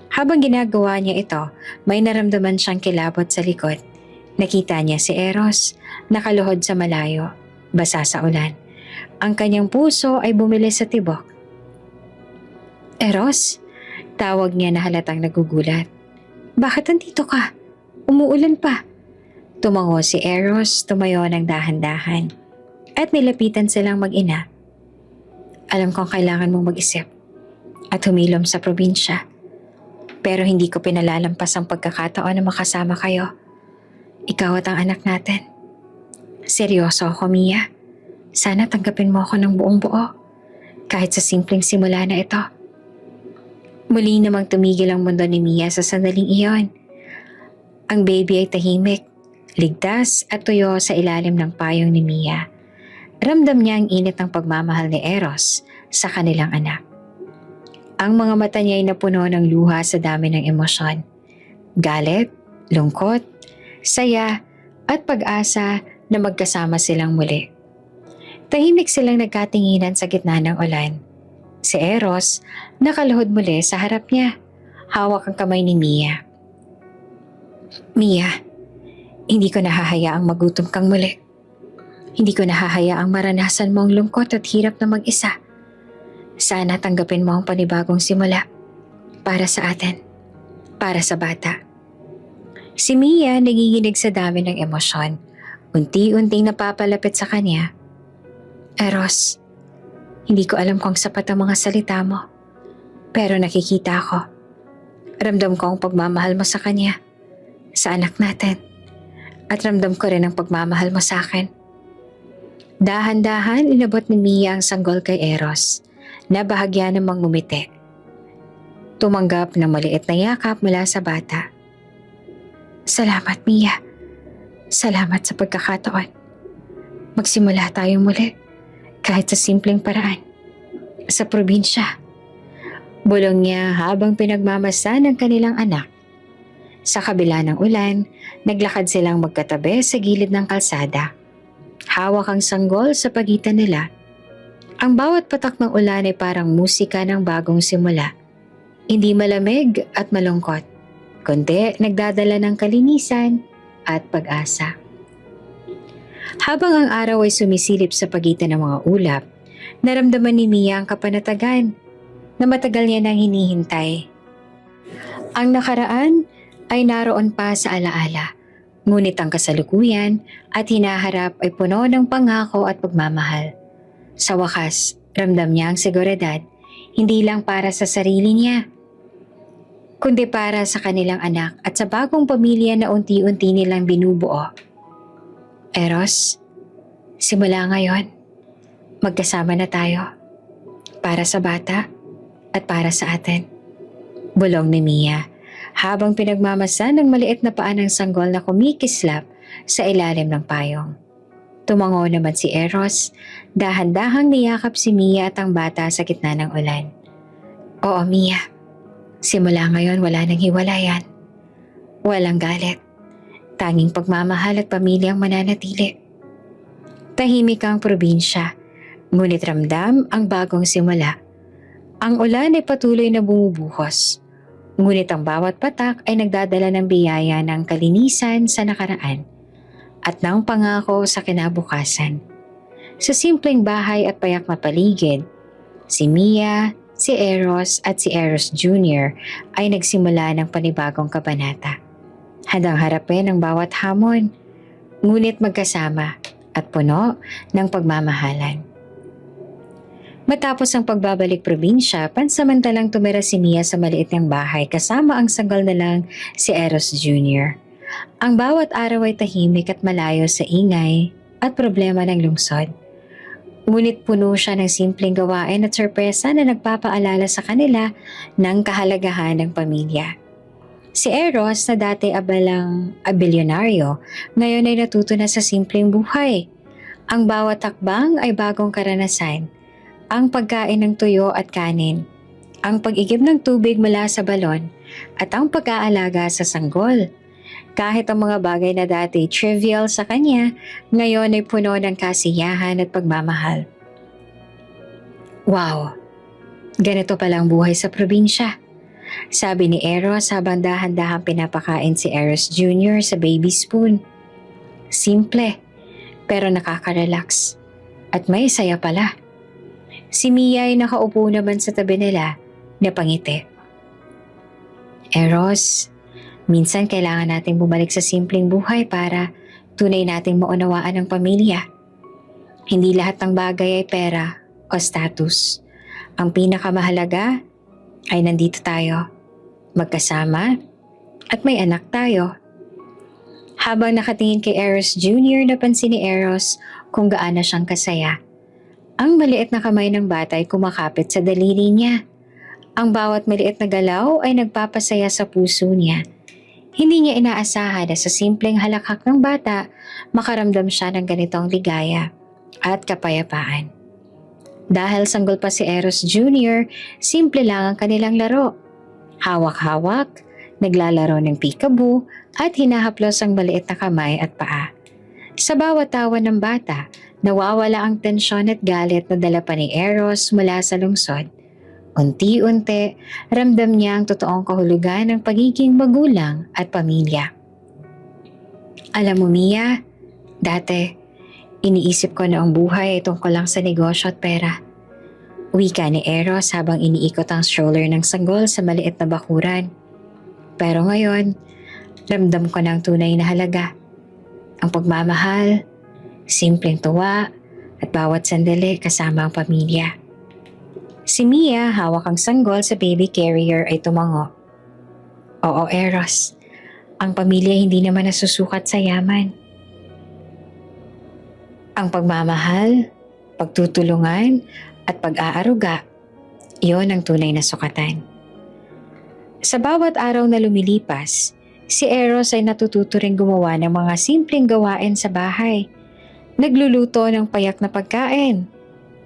[SPEAKER 1] Habang ginagawa niya ito, may naramdaman siyang kilabot sa likod. Nakita niya si Eros, nakaluhod sa malayo, basa sa ulan. Ang kanyang puso ay bumilis sa tibok. Eros, tawag niya na halatang nagugulat. Bakit nandito ka? Umuulan pa. Tumango si Eros, tumayo ng dahan-dahan. At nilapitan silang mag-ina. Alam kong kailangan mong mag-isip at humilom sa probinsya. Pero hindi ko pinalalampas ang pagkakataon na makasama kayo. Ikaw at ang anak natin. Seryoso ako, Mia. Sana tanggapin mo ako ng buong buo. Kahit sa simpleng simula na ito. Muli namang tumigil ang mundo ni Mia sa sandaling iyon. Ang baby ay tahimik, ligtas at tuyo sa ilalim ng payong ni Mia. Ramdam niya ang init ng pagmamahal ni Eros sa kanilang anak. Ang mga mata niya ay napuno ng luha sa dami ng emosyon. Galit, lungkot, saya, at pag-asa na magkasama silang muli. Tahimik silang nagkatinginan sa gitna ng ulan. Si Eros nakaluhod muli sa harap niya. Hawak ang kamay ni Mia. Mia, hindi ko nahahayaang magutom kang muli. Hindi ko nahahayaang maranasan mo ang lungkot at hirap na mag-isa. Sana tanggapin mo ang panibagong simula para sa atin, para sa bata. Si Mia naginginig sa dami ng emosyon, unti-unting napapalapit sa kanya. Eros, hindi ko alam kung sapat ang mga salita mo, pero nakikita ko. Ramdam ko ang pagmamahal mo sa kanya, sa anak natin, at ramdam ko rin ang pagmamahal mo sa akin. Dahan-dahan inabot ni Mia ang sanggol kay Eros, na bahagya namang ngumiti. Tumanggap ng maliit na yakap mula sa bata. Salamat, Mia. Salamat sa pagkakataon. Magsimula tayo muli, kahit sa simpleng paraan. Sa probinsya. Bulong niya habang pinagmamasan ng kanilang anak. Sa kabila ng ulan, naglakad silang magkatabi sa gilid ng kalsada. Hawak ang sanggol sa pagitan nila. Ang bawat patak ng ulan ay parang musika ng bagong simula. Hindi malamig at malungkot, kundi nagdadala ng kalinisan at pag-asa. Habang ang araw ay sumisilip sa pagitan ng mga ulap, naramdaman ni Mia ang kapanatagan na matagal niya nang hinihintay. Ang nakaraan ay naroon pa sa alaala, ngunit ang kasalukuyan at hinaharap ay puno ng pangako at pagmamahal. Sa wakas, ramdam niya ang seguridad, hindi lang para sa sarili niya, kundi para sa kanilang anak at sa bagong pamilya na unti-unti nilang binubuo. Eros, simula ngayon, magkasama na tayo. Para sa bata at para sa atin. Bulong ni Mia habang pinagmamasan ng maliit na paa ng sanggol na kumikislap sa ilalim ng payong. Tumango naman si Eros, dahan-dahang niyakap si Mia at ang bata sa gitna ng ulan. Oo, Mia. Simula ngayon wala nang hiwalayan. Walang galit. Tanging pagmamahal at pamilyang mananatili. Tahimik ang probinsya, ngunit ramdam ang bagong simula. Ang ulan ay patuloy na bumubuhos, ngunit ang bawat patak ay nagdadala ng biyaya ng kalinisan sa nakaraan at ng pangako sa kinabukasan. Sa simpleng bahay at payak na paligid, si Mia, si Eros at si Eros Jr. ay nagsimula ng panibagong kabanata. Handang harapin ang bawat hamon, ngunit magkasama at puno ng pagmamahalan. Matapos ang pagbabalik probinsya, pansamantalang tumira si Mia sa maliit niyang bahay kasama ang sanggol na lang si Eros Jr. Ang bawat araw ay tahimik at malayo sa ingay at problema ng lungsod. Ngunit puno siya ng simpleng gawain at sorpresa na nagpapaalala sa kanila ng kahalagahan ng pamilya. Si Eros na dati bilyonaryo, ngayon ay natuto na sa simpleng buhay. Ang bawat takbang ay bagong karanasan. Ang pagkain ng tuyo at kanin, ang pag-igib ng tubig mula sa balon, at ang pag-aalaga sa sanggol. Kahit ang mga bagay na dati trivial sa kanya, ngayon ay puno ng kasiyahan at pagmamahal. Wow! Ganito palang buhay sa probinsya. Sabi ni Eros habang dahan-dahang pinapakain si Eros Jr. sa baby spoon. Simple, pero nakaka-relax. At may saya pala. Si Mia ay nakaupo naman sa tabi nila na pangiti. Eros, minsan kailangan nating bumalik sa simpleng buhay para tunay nating maunawaan ang pamilya. Hindi lahat ng bagay ay pera o status. Ang pinakamahalaga ay nandito tayo, magkasama at may anak tayo. Habang nakatingin kay Eros Jr., napansin ni Eros kung gaano siyang kasaya. Ang maliit na kamay ng bata ay kumakapit sa daliri niya. Ang bawat maliit na galaw ay nagpapasaya sa puso niya. Hindi niya inaasahan na sa simpleng halakhak ng bata, makaramdam siya ng ganitong ligaya at kapayapaan. Dahil sanggol pa si Eros Jr., simple lang ang kanilang laro. Hawak-hawak, naglalaro ng peekaboo at hinahaplos ang maliit na kamay at paa. Sa bawat tawa ng bata, nawawala ang tensyon at galit na dala pa ni Eros mula sa lungsod. Unti-unti, ramdam niya ang totoong kahulugan ng pagiging magulang at pamilya. Alam mo Mia, dati, iniisip ko na ang buhay ay tungkol lang sa negosyo at pera. Wika ni Eros habang iniikot ang stroller ng sanggol sa maliit na bakuran. Pero ngayon, ramdam ko na ang tunay na halaga. Ang pagmamahal, simpleng tuwa, at bawat sandali kasama ang pamilya. Si Mia, hawak ang sanggol sa baby carrier ay tumango. Oo Eros, ang pamilya hindi naman nasusukat sa yaman. Ang pagmamahal, pagtutulungan, at pag-aaruga, iyon ang tunay na sukatan. Sa bawat araw na lumilipas, si Eros ay natututo ring gumawa ng mga simpleng gawain sa bahay. Nagluluto ng payak na pagkain,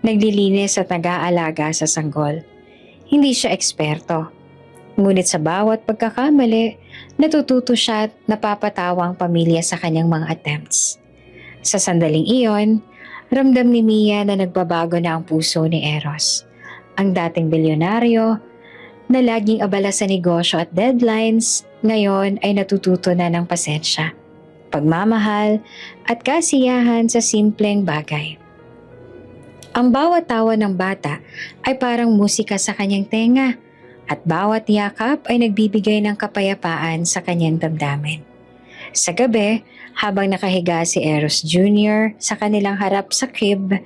[SPEAKER 1] naglilinis at nag-aalaga sa sanggol. Hindi siya eksperto, ngunit sa bawat pagkakamali, natututo siya at napapatawa ang pamilya sa kanyang mga attempts. Sa sandaling iyon, ramdam ni Mia na nagbabago na ang puso ni Eros. Ang dating bilyonaryo, na laging abala sa negosyo at deadlines, ngayon ay natututo na ng pasensya, pagmamahal at kasiyahan sa simpleng bagay. Ang bawat tawa ng bata ay parang musika sa kanyang tenga at bawat yakap ay nagbibigay ng kapayapaan sa kanyang damdamin. Sa gabi, habang nakahiga si Eros Jr. sa kanilang harap sa crib,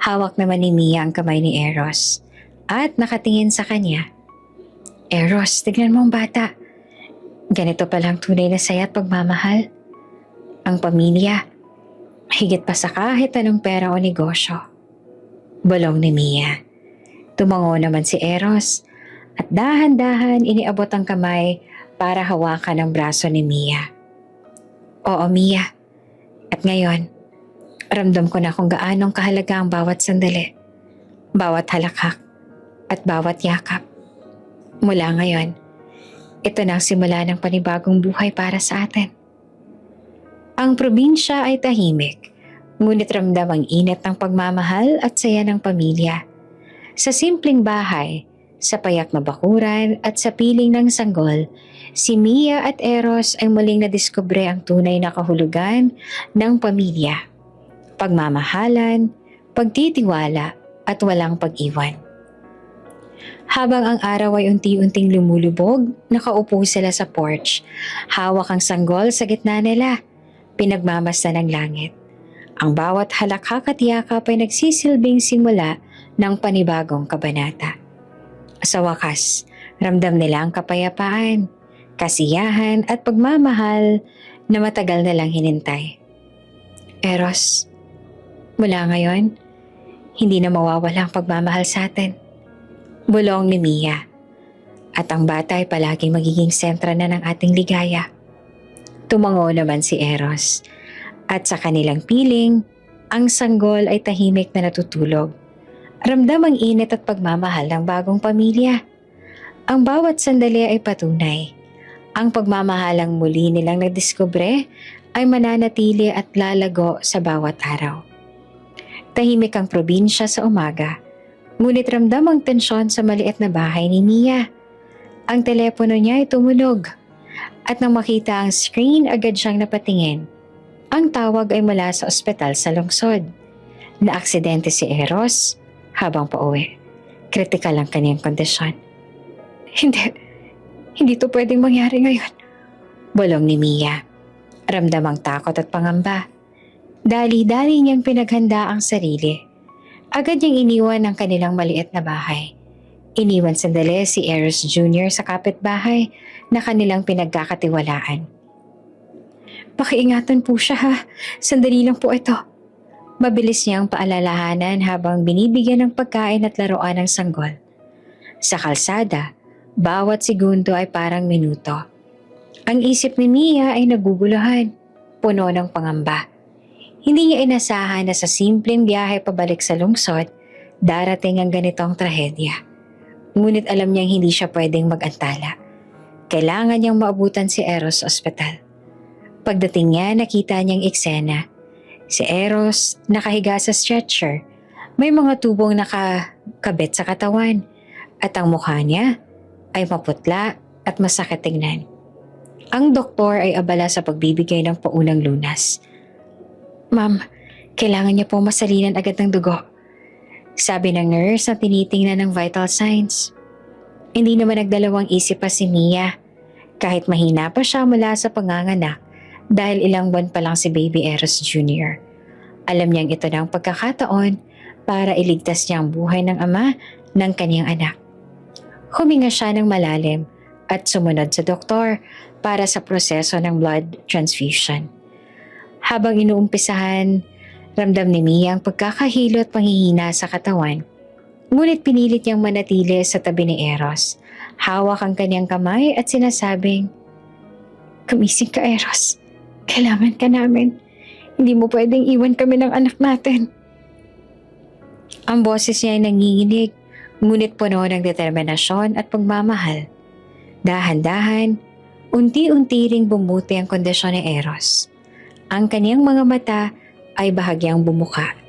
[SPEAKER 1] hawak naman ni Mia ang kamay ni Eros at nakatingin sa kanya. Eros, tignan mo ang bata. Ganito palang tunay na saya at pagmamahal. Ang pamilya, higit pa sa kahit anong pera o negosyo. Bulong ni Mia. Tumango naman si Eros at dahan-dahan iniabot ang kamay para hawakan ang braso ni Mia. Oo Mia, at ngayon, ramdam ko na kung gaanong kahalaga ang bawat sandali, bawat halakhak at bawat yakap. Mula ngayon, ito na ang simula ng panibagong buhay para sa atin. Ang probinsya ay tahimik, ngunit ramdam ang init ng pagmamahal at saya ng pamilya. Sa simpleng bahay, sa payak na bakuran at sa piling ng sanggol, si Mia at Eros ay muling nadiskubre ang tunay na kahulugan ng pamilya. Pagmamahalan, pagtitiwala at walang pag-iwan. Habang ang araw ay unti-unting lumulubog, nakaupo sila sa porch. Hawak ang sanggol sa gitna nila, pinagmamasdan ng langit. Ang bawat halakhak at yakap ay nagsisilbing simula ng panibagong kabanata. Sa wakas, ramdam nila ang kapayapaan, kasiyahan at pagmamahal na matagal na lang hinintay. Eros, mula ngayon, hindi na mawawala ang pagmamahal sa atin. Bulong ni Mia. At ang bata ay palaging magiging sentra na ng ating ligaya. Tumango naman si Eros. At sa kanilang piling, ang sanggol ay tahimik na natutulog. Ramdam ang init at pagmamahal ng bagong pamilya. Ang bawat sandali ay patunay. Ang pagmamahalang muli nilang nadiskubre ay mananatili at lalago sa bawat araw. Tahimik ang probinsya sa umaga, ngunit ramdam ang tensyon sa maliit na bahay ni Mia. Ang telepono niya ay tumunog at nang makita ang screen agad siyang napatingin. Ang tawag ay mula sa ospital sa lungsod. Naaksidente si Eros habang pauwi. Kritikal ang kanyang kondisyon. Hindi to pwedeng mangyari ngayon. Bulong ni Mia. Ramdam ang takot at pangamba. Dali-dali niyang pinaghanda ang sarili. Agad niyang iniwan ang kanilang maliit na bahay. Iniwan sandali si Eros Jr. sa kapitbahay na kanilang pinagkakatiwalaan. Pakiingatan po siya ha. Sandali lang po ito. Mabilis niyang paalalahanan habang binibigyan ng pagkain at laruan ng sanggol. Sa kalsada, bawat segundo ay parang minuto. Ang isip ni Mia ay naguguluhan, puno ng pangamba. Hindi niya inasahan na sa simpleng biyahe pabalik sa lungsod, darating ang ganitong trahedya. Ngunit alam niyang hindi siya pwedeng mag-antala. Kailangan niyang maabutan si Eros sa ospital. Pagdating niya, nakita niyang eksena. Si Eros nakahiga sa stretcher. May mga tubong nakakabit sa katawan at ang mukha niya ay maputla at masakit tingnan. Ang doktor ay abala sa pagbibigay ng paunang lunas. Ma'am, kailangan niya po masalinan agad ng dugo. Sabi ng nurse na tinitingnan ng vital signs. Hindi naman nagdalawang isip pa si Mia. Kahit mahina pa siya mula sa panganganak, dahil ilang buwan pa lang si Baby Eros Jr. Alam niyang ito na ang pagkakataon para iligtas niya ang buhay ng ama ng kanyang anak. Huminga siya ng malalim at sumunod sa doktor para sa proseso ng blood transfusion. Habang inuumpisahan, ramdam ni Mia ang pagkakahilo at panghihina sa katawan. Ngunit pinilit niyang manatili sa tabi ni Eros. Hawak ang kanyang kamay at sinasabing, "Gumising ka, Eros. Kailangan ka namin. Hindi mo pwedeng iwan kami ng anak natin." Ang boses niya ay nanginginig, ngunit puno ng determinasyon at pagmamahal. Dahan-dahan, unti-unti ring bumuti ang kondisyon ni Eros. Ang kaniyang mga mata ay bahagyang bumuka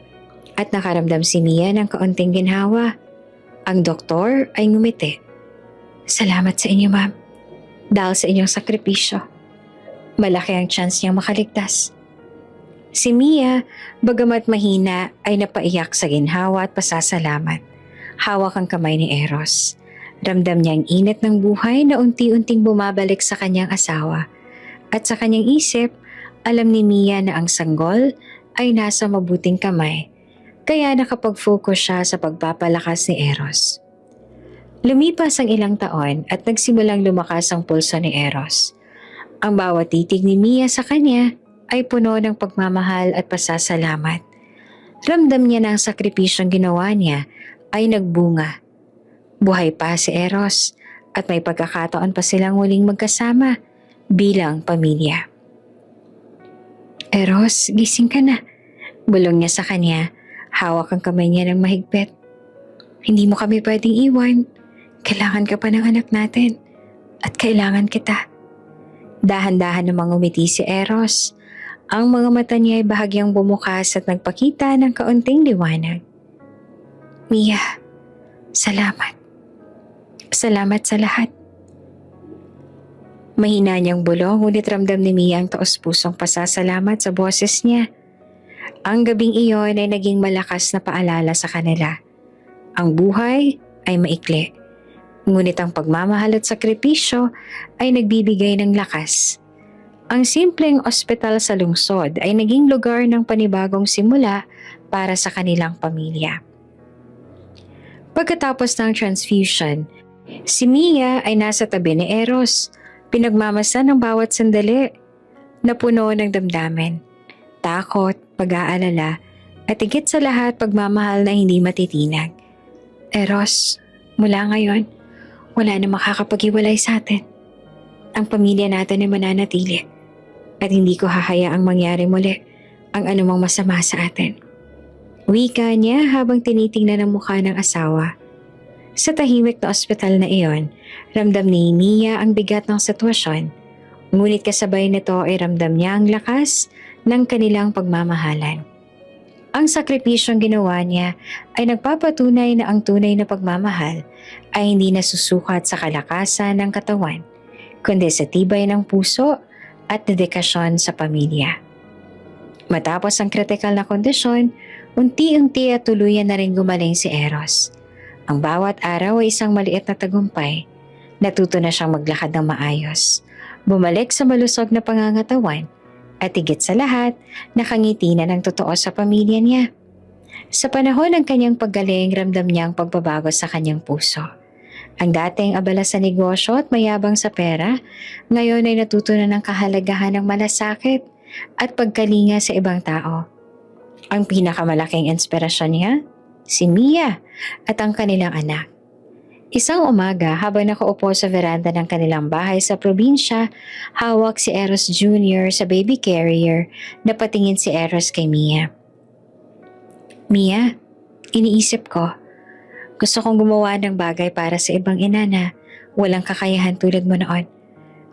[SPEAKER 1] at nakaramdam si Mia ng kaunting ginhawa. Ang doktor ay ngumiti. "Salamat sa inyo, ma'am. Dahil sa inyong sakripisyo, malaki ang chance niyang makaligtas." Si Mia, bagamat mahina, ay napaiyak sa ginhawa at pasasalamat. Hawak ang kamay ni Eros. Ramdam niya ang init ng buhay na unti-unting bumabalik sa kanyang asawa. At sa kanyang isip, alam ni Mia na ang sanggol ay nasa mabuting kamay. Kaya nakapag-focus siya sa pagpapalakas ni Eros. Lumipas ang ilang taon at nagsimulang lumakas ang pulso ni Eros. Ang bawat titig ni Mia sa kanya ay puno ng pagmamahal at pasasalamat. Ramdam niya na ang sakripisyong ginawa niya ay nagbunga. Buhay pa si Eros at may pagkakataon pa silang muling magkasama bilang pamilya. "Eros, gising ka na." Bulong niya sa kanya. Hawak ang kamay niya ng mahigpit. "Hindi mo kami pwedeng iwan. Kailangan ka pa ng anak natin. At kailangan kita." Dahan-dahan namang umiti si Eros. Ang mga mata niya ay bahagyang bumukas at nagpakita ng kaunting liwanag. "Mia, salamat. Salamat sa lahat." Mahina niyang bulong, ngunit ramdam ni Mia ang taos-pusong pasasalamat sa boses niya. Ang gabing iyon ay naging malakas na paalala sa kanila. Ang buhay ay maikli, ngunit ang pagmamahal at sakripisyo ay nagbibigay ng lakas. Ang simpleng ospital sa lungsod ay naging lugar ng panibagong simula para sa kanilang pamilya. Pagkatapos ng transfusion, si Mia ay nasa tabi ni Eros, pinagmamasan ng bawat sandali, napuno ng damdamin, takot, pag-aalala, at higit sa lahat pagmamahal na hindi matitinag. Eros, mula ngayon, wala na makakapag-iwalay sa atin. Ang pamilya natin ay mananatili at hindi ko hahayaang mangyari muli ang anumang masama sa atin. Wika niya habang tinitingnan ang mukha ng asawa. Sa tahimik na ospital na iyon, ramdam ni Mia ang bigat ng sitwasyon, ngunit kasabay nito ay ramdam niya ang lakas ng kanilang pagmamahalan. Ang sakripisyong ginawa niya ay nagpapatunay na ang tunay na pagmamahal ay hindi nasusukat sa kalakasan ng katawan, kundi sa tibay ng puso at dedikasyon sa pamilya. Matapos ang kritikal na kondisyon, unti-unti at tuluyan na rin gumaling si Eros. Ang bawat araw ay isang maliit na tagumpay. Natuto na siyang maglakad ng maayos, bumalik sa malusog na pangangatawan, at higit sa lahat, nakangiti na ng totoo sa pamilya niya. Sa panahon ng kanyang paggaling, ramdam niya ang pagbabago sa kanyang puso. Ang dating abala sa negosyo at mayabang sa pera, ngayon ay natuto na ng kahalagahan ng malasakit at pagkalinga sa ibang tao. Ang pinakamalaking inspirasyon niya, si Mia at ang kanilang anak. Isang umaga habang nakaupo sa veranda ng kanilang bahay sa probinsya, hawak si Eros Jr. sa baby carrier na patingin si Eros kay Mia. Mia, iniisip ko, gusto kong gumawa ng bagay para sa ibang ina na walang kakayahan tulad mo noon.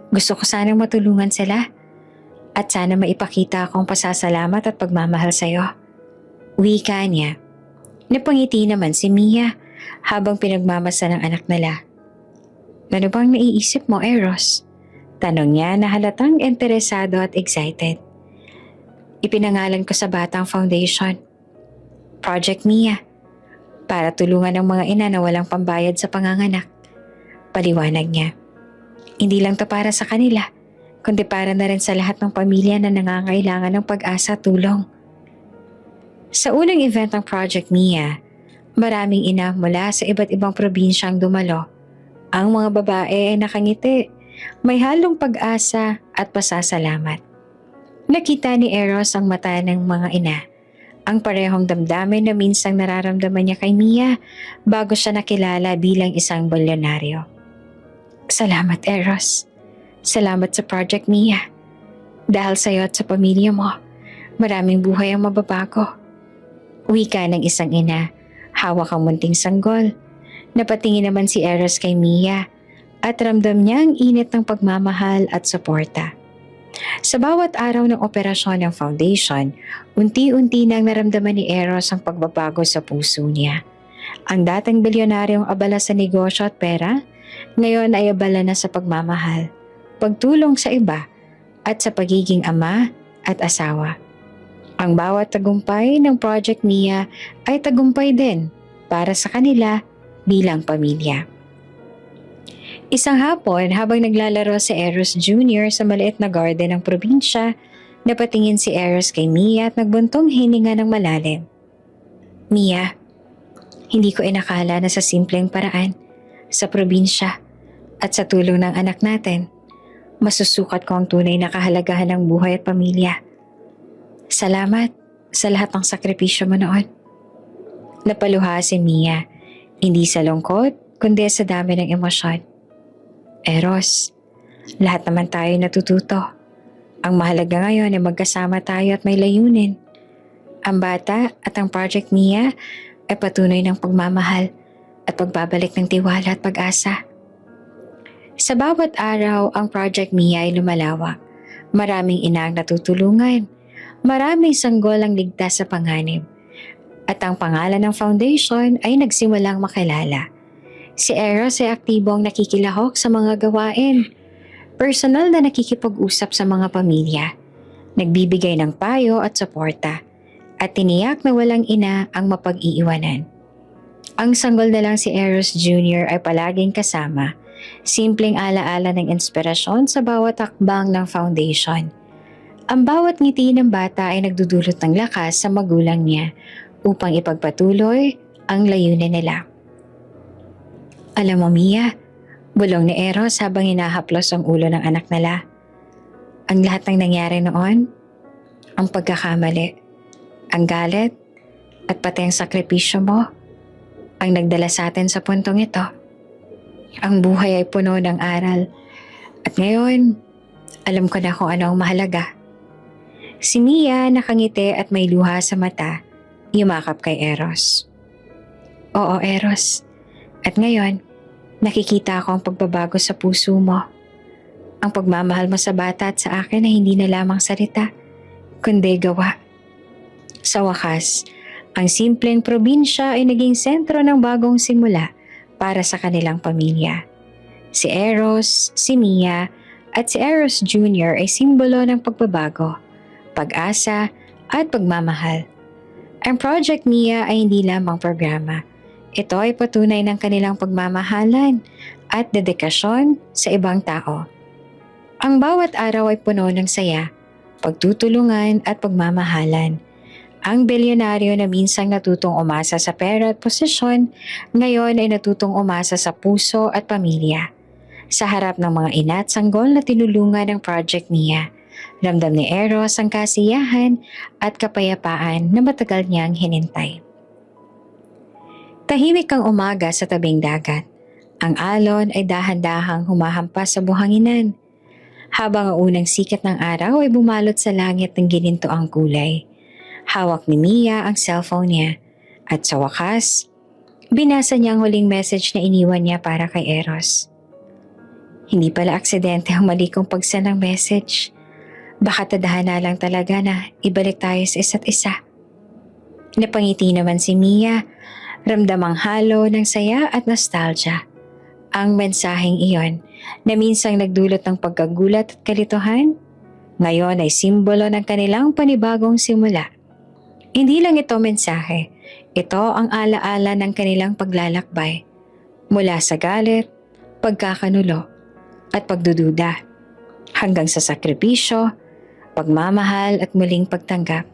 [SPEAKER 1] Gusto ko sanang matulungan sila at sana maipakita akong pasasalamat at pagmamahal sa iyo. Wika niya. Napangiti naman si Mia habang pinagmamasa ng anak nila. Ano bang naiisip mo, Eros? Tanong niya na halatang interesado at excited. Ipinangalan ko sa Batang Foundation, Project Mia, para tulungan ang mga ina na walang pambayad sa panganganak. Paliwanag niya. Hindi lang to para sa kanila, kundi para na rin sa lahat ng pamilya na nangangailangan ng pag-asa at tulong. Sa unang event ng Project Mia, maraming ina mula sa iba't ibang probinsya ang dumalo. Ang mga babae ay nakangiti, may halong pag-asa at pasasalamat. Nakita ni Eros ang mata ng mga ina, ang parehong damdamin na minsang nararamdaman niya kay Mia bago siya nakilala bilang isang bilyonaryo. Salamat, Eros. Salamat sa Project Mia. Dahil sa iyo at sa pamilya mo, maraming buhay ang mababago. Wika ng isang ina, hawak ang munting sanggol. Napatingin naman si Eros kay Mia at ramdam niya ang init ng pagmamahal at suporta. Sa bawat araw ng operasyon ng foundation, unti-unti nang naramdaman ni Eros ang pagbabago sa puso niya. Ang dating bilyonaryong abala sa negosyo at pera, ngayon ay abala na sa pagmamahal, pagtulong sa iba, at sa pagiging ama at asawa. Ang bawat tagumpay ng Project Mia ay tagumpay din para sa kanila bilang pamilya. Isang hapon habang naglalaro si Eros Jr. sa maliit na garden ng probinsya, napatingin si Eros kay Mia at nagbuntong hininga ng malalim. Mia, hindi ko inakala na sa simpleng paraan, sa probinsya at sa tulong ng anak natin, masusukat ko ang tunay na kahalagahan ng buhay at pamilya. Salamat sa lahat ng sakripisyo mo noon. Napaluha si Mia, hindi sa lungkot, kundi sa dami ng emosyon. Eros, lahat naman tayo natututo. Ang mahalaga ngayon ay magkasama tayo at may layunin. Ang bata at ang Project Mia ay patunay ng pagmamahal at pagbabalik ng tiwala at pag-asa. Sa bawat araw, ang Project Mia ay lumalawak. Maraming ina ang natutulungan. Maraming sanggol ang ligtas sa panganib. At ang pangalan ng foundation ay nagsimulang makilala. Si Eros ay aktibong nakikilahok sa mga gawain. Personal na nakikipag-usap sa mga pamilya. Nagbibigay ng payo at suporta. At tiniyak na walang ina ang mapag-iiwanan. Ang sanggol na lang si Eros Jr. ay palaging kasama Simpleng alaala ng inspirasyon sa bawat akbang ng foundation. Ang bawat ngiti ng bata ay nagdudulot ng lakas sa magulang niya upang ipagpatuloy ang layunin nila. Alam mo, Mia, bulong ni Eros habang hinahaplos ang ulo ng anak nila. Ang lahat ng nangyari noon, ang pagkakamali, ang galit, at pati ang sakripisyo mo, ang nagdala sa atin sa puntong ito. Ang buhay ay puno ng aral, at ngayon, alam ko na kung ano ang mahalaga. Si Mia nakangiti at may luha sa mata, yumakap kay Eros. Oo, Eros, at ngayon, nakikita ko ang pagbabago sa puso mo. Ang pagmamahal mo sa bata at sa akin ay hindi na lamang salita, kundi gawa. Sa wakas, ang simpleng probinsya ay naging sentro ng bagong simula para sa kanilang pamilya. Si Eros, si Mia, at si Eros Jr. ay simbolo ng pagbabago, pag-asa, at pagmamahal. Ang Project Mia ay hindi lamang programa. Ito ay patunay ng kanilang pagmamahalan at dedikasyon sa ibang tao. Ang bawat araw ay puno ng saya, pagtutulungan at pagmamahalan. Ang bilyonaryo na minsang natutong umasa sa pera at posisyon, ngayon ay natutong umasa sa puso at pamilya. Sa harap ng mga ina at sanggol na tinulungan ng Project Mia, ramdam ni Eros ang kasiyahan at kapayapaan na matagal niyang hinintay. Tahimik ang umaga sa tabing dagat. Ang alon ay dahan-dahang humahampas sa buhanginan, habang ang unang sikat ng araw ay bumalot sa langit ng ginintoang kulay. Hawak ni Mia ang cellphone niya, at sa wakas, binasa niya ang huling message na iniwan niya para kay Eros. Hindi pala aksidente ang mali kong pagsend ng message. Baka tadhana lang talaga na ibalik tayo sa isa't isa. Napangiti naman si Mia, ramdamang halo ng saya at nostalgia. Ang mensaheng iyon na minsang nagdulot ng pagkagulat at kalituhan, ngayon ay simbolo ng kanilang panibagong simula. Hindi lang ito mensahe, ito ang alaala ng kanilang paglalakbay mula sa galit, pagkakanulo at pagdududa hanggang sa sakripisyo, pagmamahal at muling pagtanggap.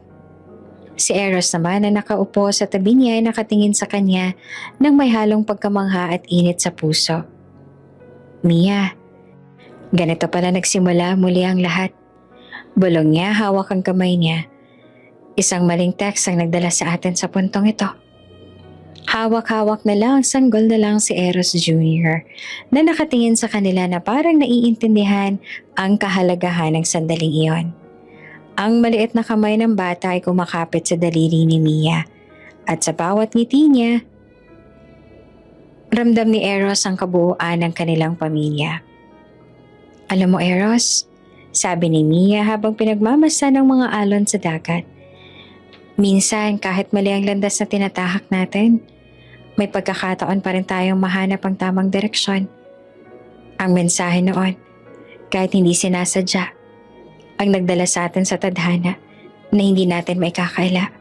[SPEAKER 1] Si Eros naman na nakaupo sa tabi niya ay nakatingin sa kanya nang may halong pagkamangha at init sa puso. Mia, ganito pala nagsimula muli ang lahat. Bulong niya, hawak ang kamay niya. Isang maling text ang nagdala sa atin sa puntong ito. Hawak-hawak na lang, sanggol na lang si Eros Jr. na nakatingin sa kanila na parang naiintindihan ang kahalagahan ng sandaling iyon. Ang maliit na kamay ng bata ay kumakapit sa daliri ni Mia at sa bawat ngiti niya, ramdam ni Eros ang kabuuan ng kanilang pamilya. Alam mo, Eros, sabi ni Mia habang pinagmamasa ng mga alon sa dagat. Minsan kahit mali ang landas na tinatahak natin, may pagkakataon pa rin tayong mahanap ang tamang direksyon. Ang mensahe noon, kahit hindi sinasadya, ang nagdala sa atin sa tadhana na hindi natin maikakaila.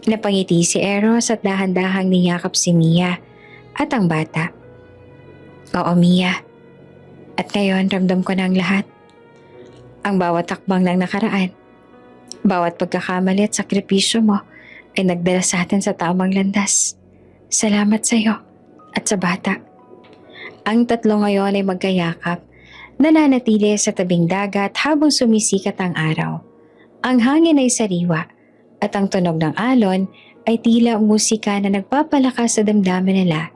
[SPEAKER 1] Napangiti si Eros at dahan-dahang niyakap si Mia at ang bata. Oo, Mia. At ngayon ramdam ko na ang lahat. Ang bawat takbang ng nakaraan, bawat pagkakamali at sakripisyo mo ay nagdala sa atin sa tamang landas. Salamat sa iyo at sa bata. Ang tatlo ngayon ay magkayakap, nananatili sa tabing dagat habang sumisikat ang araw. Ang hangin ay sariwa at ang tunog ng alon ay tila musika na nagpapalakas sa damdamin nila.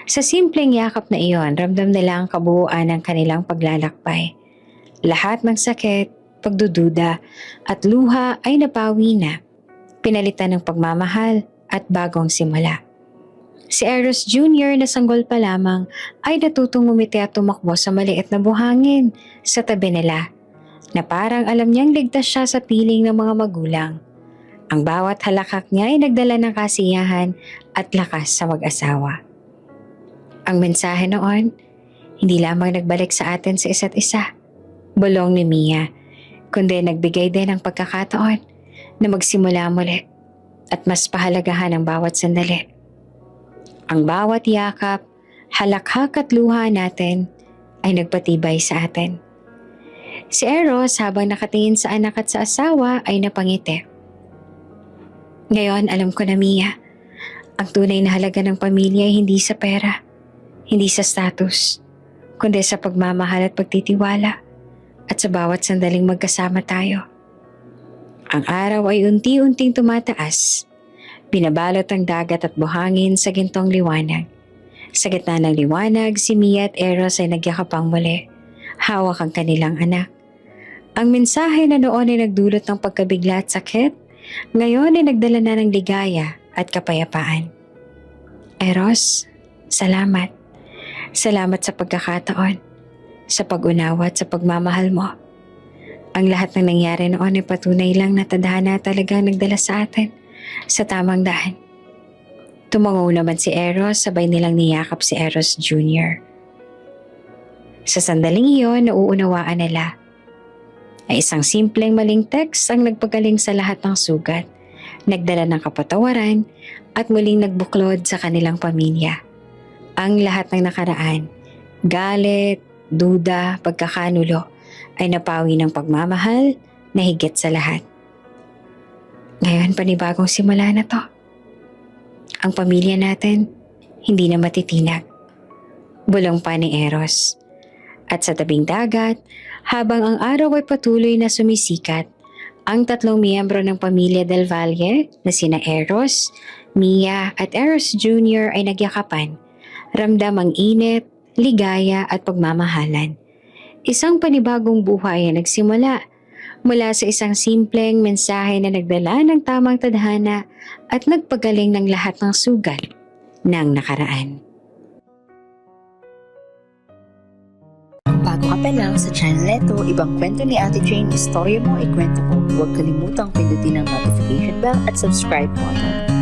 [SPEAKER 1] Sa simpleng yakap na iyon, ramdam nila ang kabuuan ng kanilang paglalakbay. Lahat ng sakit, pagdududa at luha ay napawi na, pinalitan ng pagmamahal at bagong simula. Si Eros Jr. na sanggol pa lamang ay natutong umiti at tumakbo sa maliit na buhangin sa tabi nila, na parang alam niyang ligtas siya sa piling ng mga magulang. Ang bawat halakak niya ay nagdala ng kasiyahan at lakas sa mag-asawa. Ang mensahe noon, hindi lamang nagbalik sa atin sa isa't isa, bulong ni Mia, kundi nagbigay din ng pagkakataon na magsimula muli at mas pahalagahan ang bawat sandali. Ang bawat yakap, halakhak at luha natin ay nagpatibay sa atin. Si Eros habang nakatingin sa anak at sa asawa ay napangiti. Ngayon alam ko na, Mia, ang tunay na halaga ng pamilya ay hindi sa pera, hindi sa status, kundi sa pagmamahal at pagtitiwala at sa bawat sandaling magkasama tayo. Ang araw ay unti-unting tumataas, binabalot ang dagat at buhangin sa gintong liwanag. Sa gitna ng liwanag, si Mia at Eros ay nagyakapang muli, hawak ang kanilang anak. Ang mensahe na noon ay nagdulot ng pagkabigla at sakit, ngayon ay nagdala na ng ligaya at kapayapaan. Eros, salamat. Salamat sa pagkakataon, sa pag-unawa at sa pagmamahal mo. Ang lahat ng nangyari noon ay patunay lang na tadhana talagang nagdala sa atin sa tamang daan. Tumango naman si Eros, sabay nilang niyakap si Eros Jr. Sa sandaling iyon, nauunawaan nila ay isang simpleng maling text ang nagpagaling sa lahat ng sugat, nagdala ng kapatawaran at muling nagbuklod sa kanilang pamilya. Ang lahat ng nakaraan, galit, duda, pagkakanulo, ay napawi ng pagmamahal na higit sa lahat. Ngayon, panibagong simula na to. Ang pamilya natin, hindi na matitinag. Bulong pa ni Eros. At sa tabing dagat, habang ang araw ay patuloy na sumisikat, ang tatlong miyembro ng pamilya Del Valle na sina Eros, Mia at Eros Jr. ay nagyakapan. Ramdam ang init, ligaya at pagmamahalan. Isang panibagong buhay ay nagsimula mula sa isang simpleng mensahe na nagdala ng tamang tadhana at nagpagaling ng lahat ng sugat ng nakaraan.
[SPEAKER 2] Bago ka pa lang sa channel neto, ibang kwento ni Ate Jane, istorya mo, ikwento ko. Huwag kalimutang pindutin ang notification bell at subscribe button.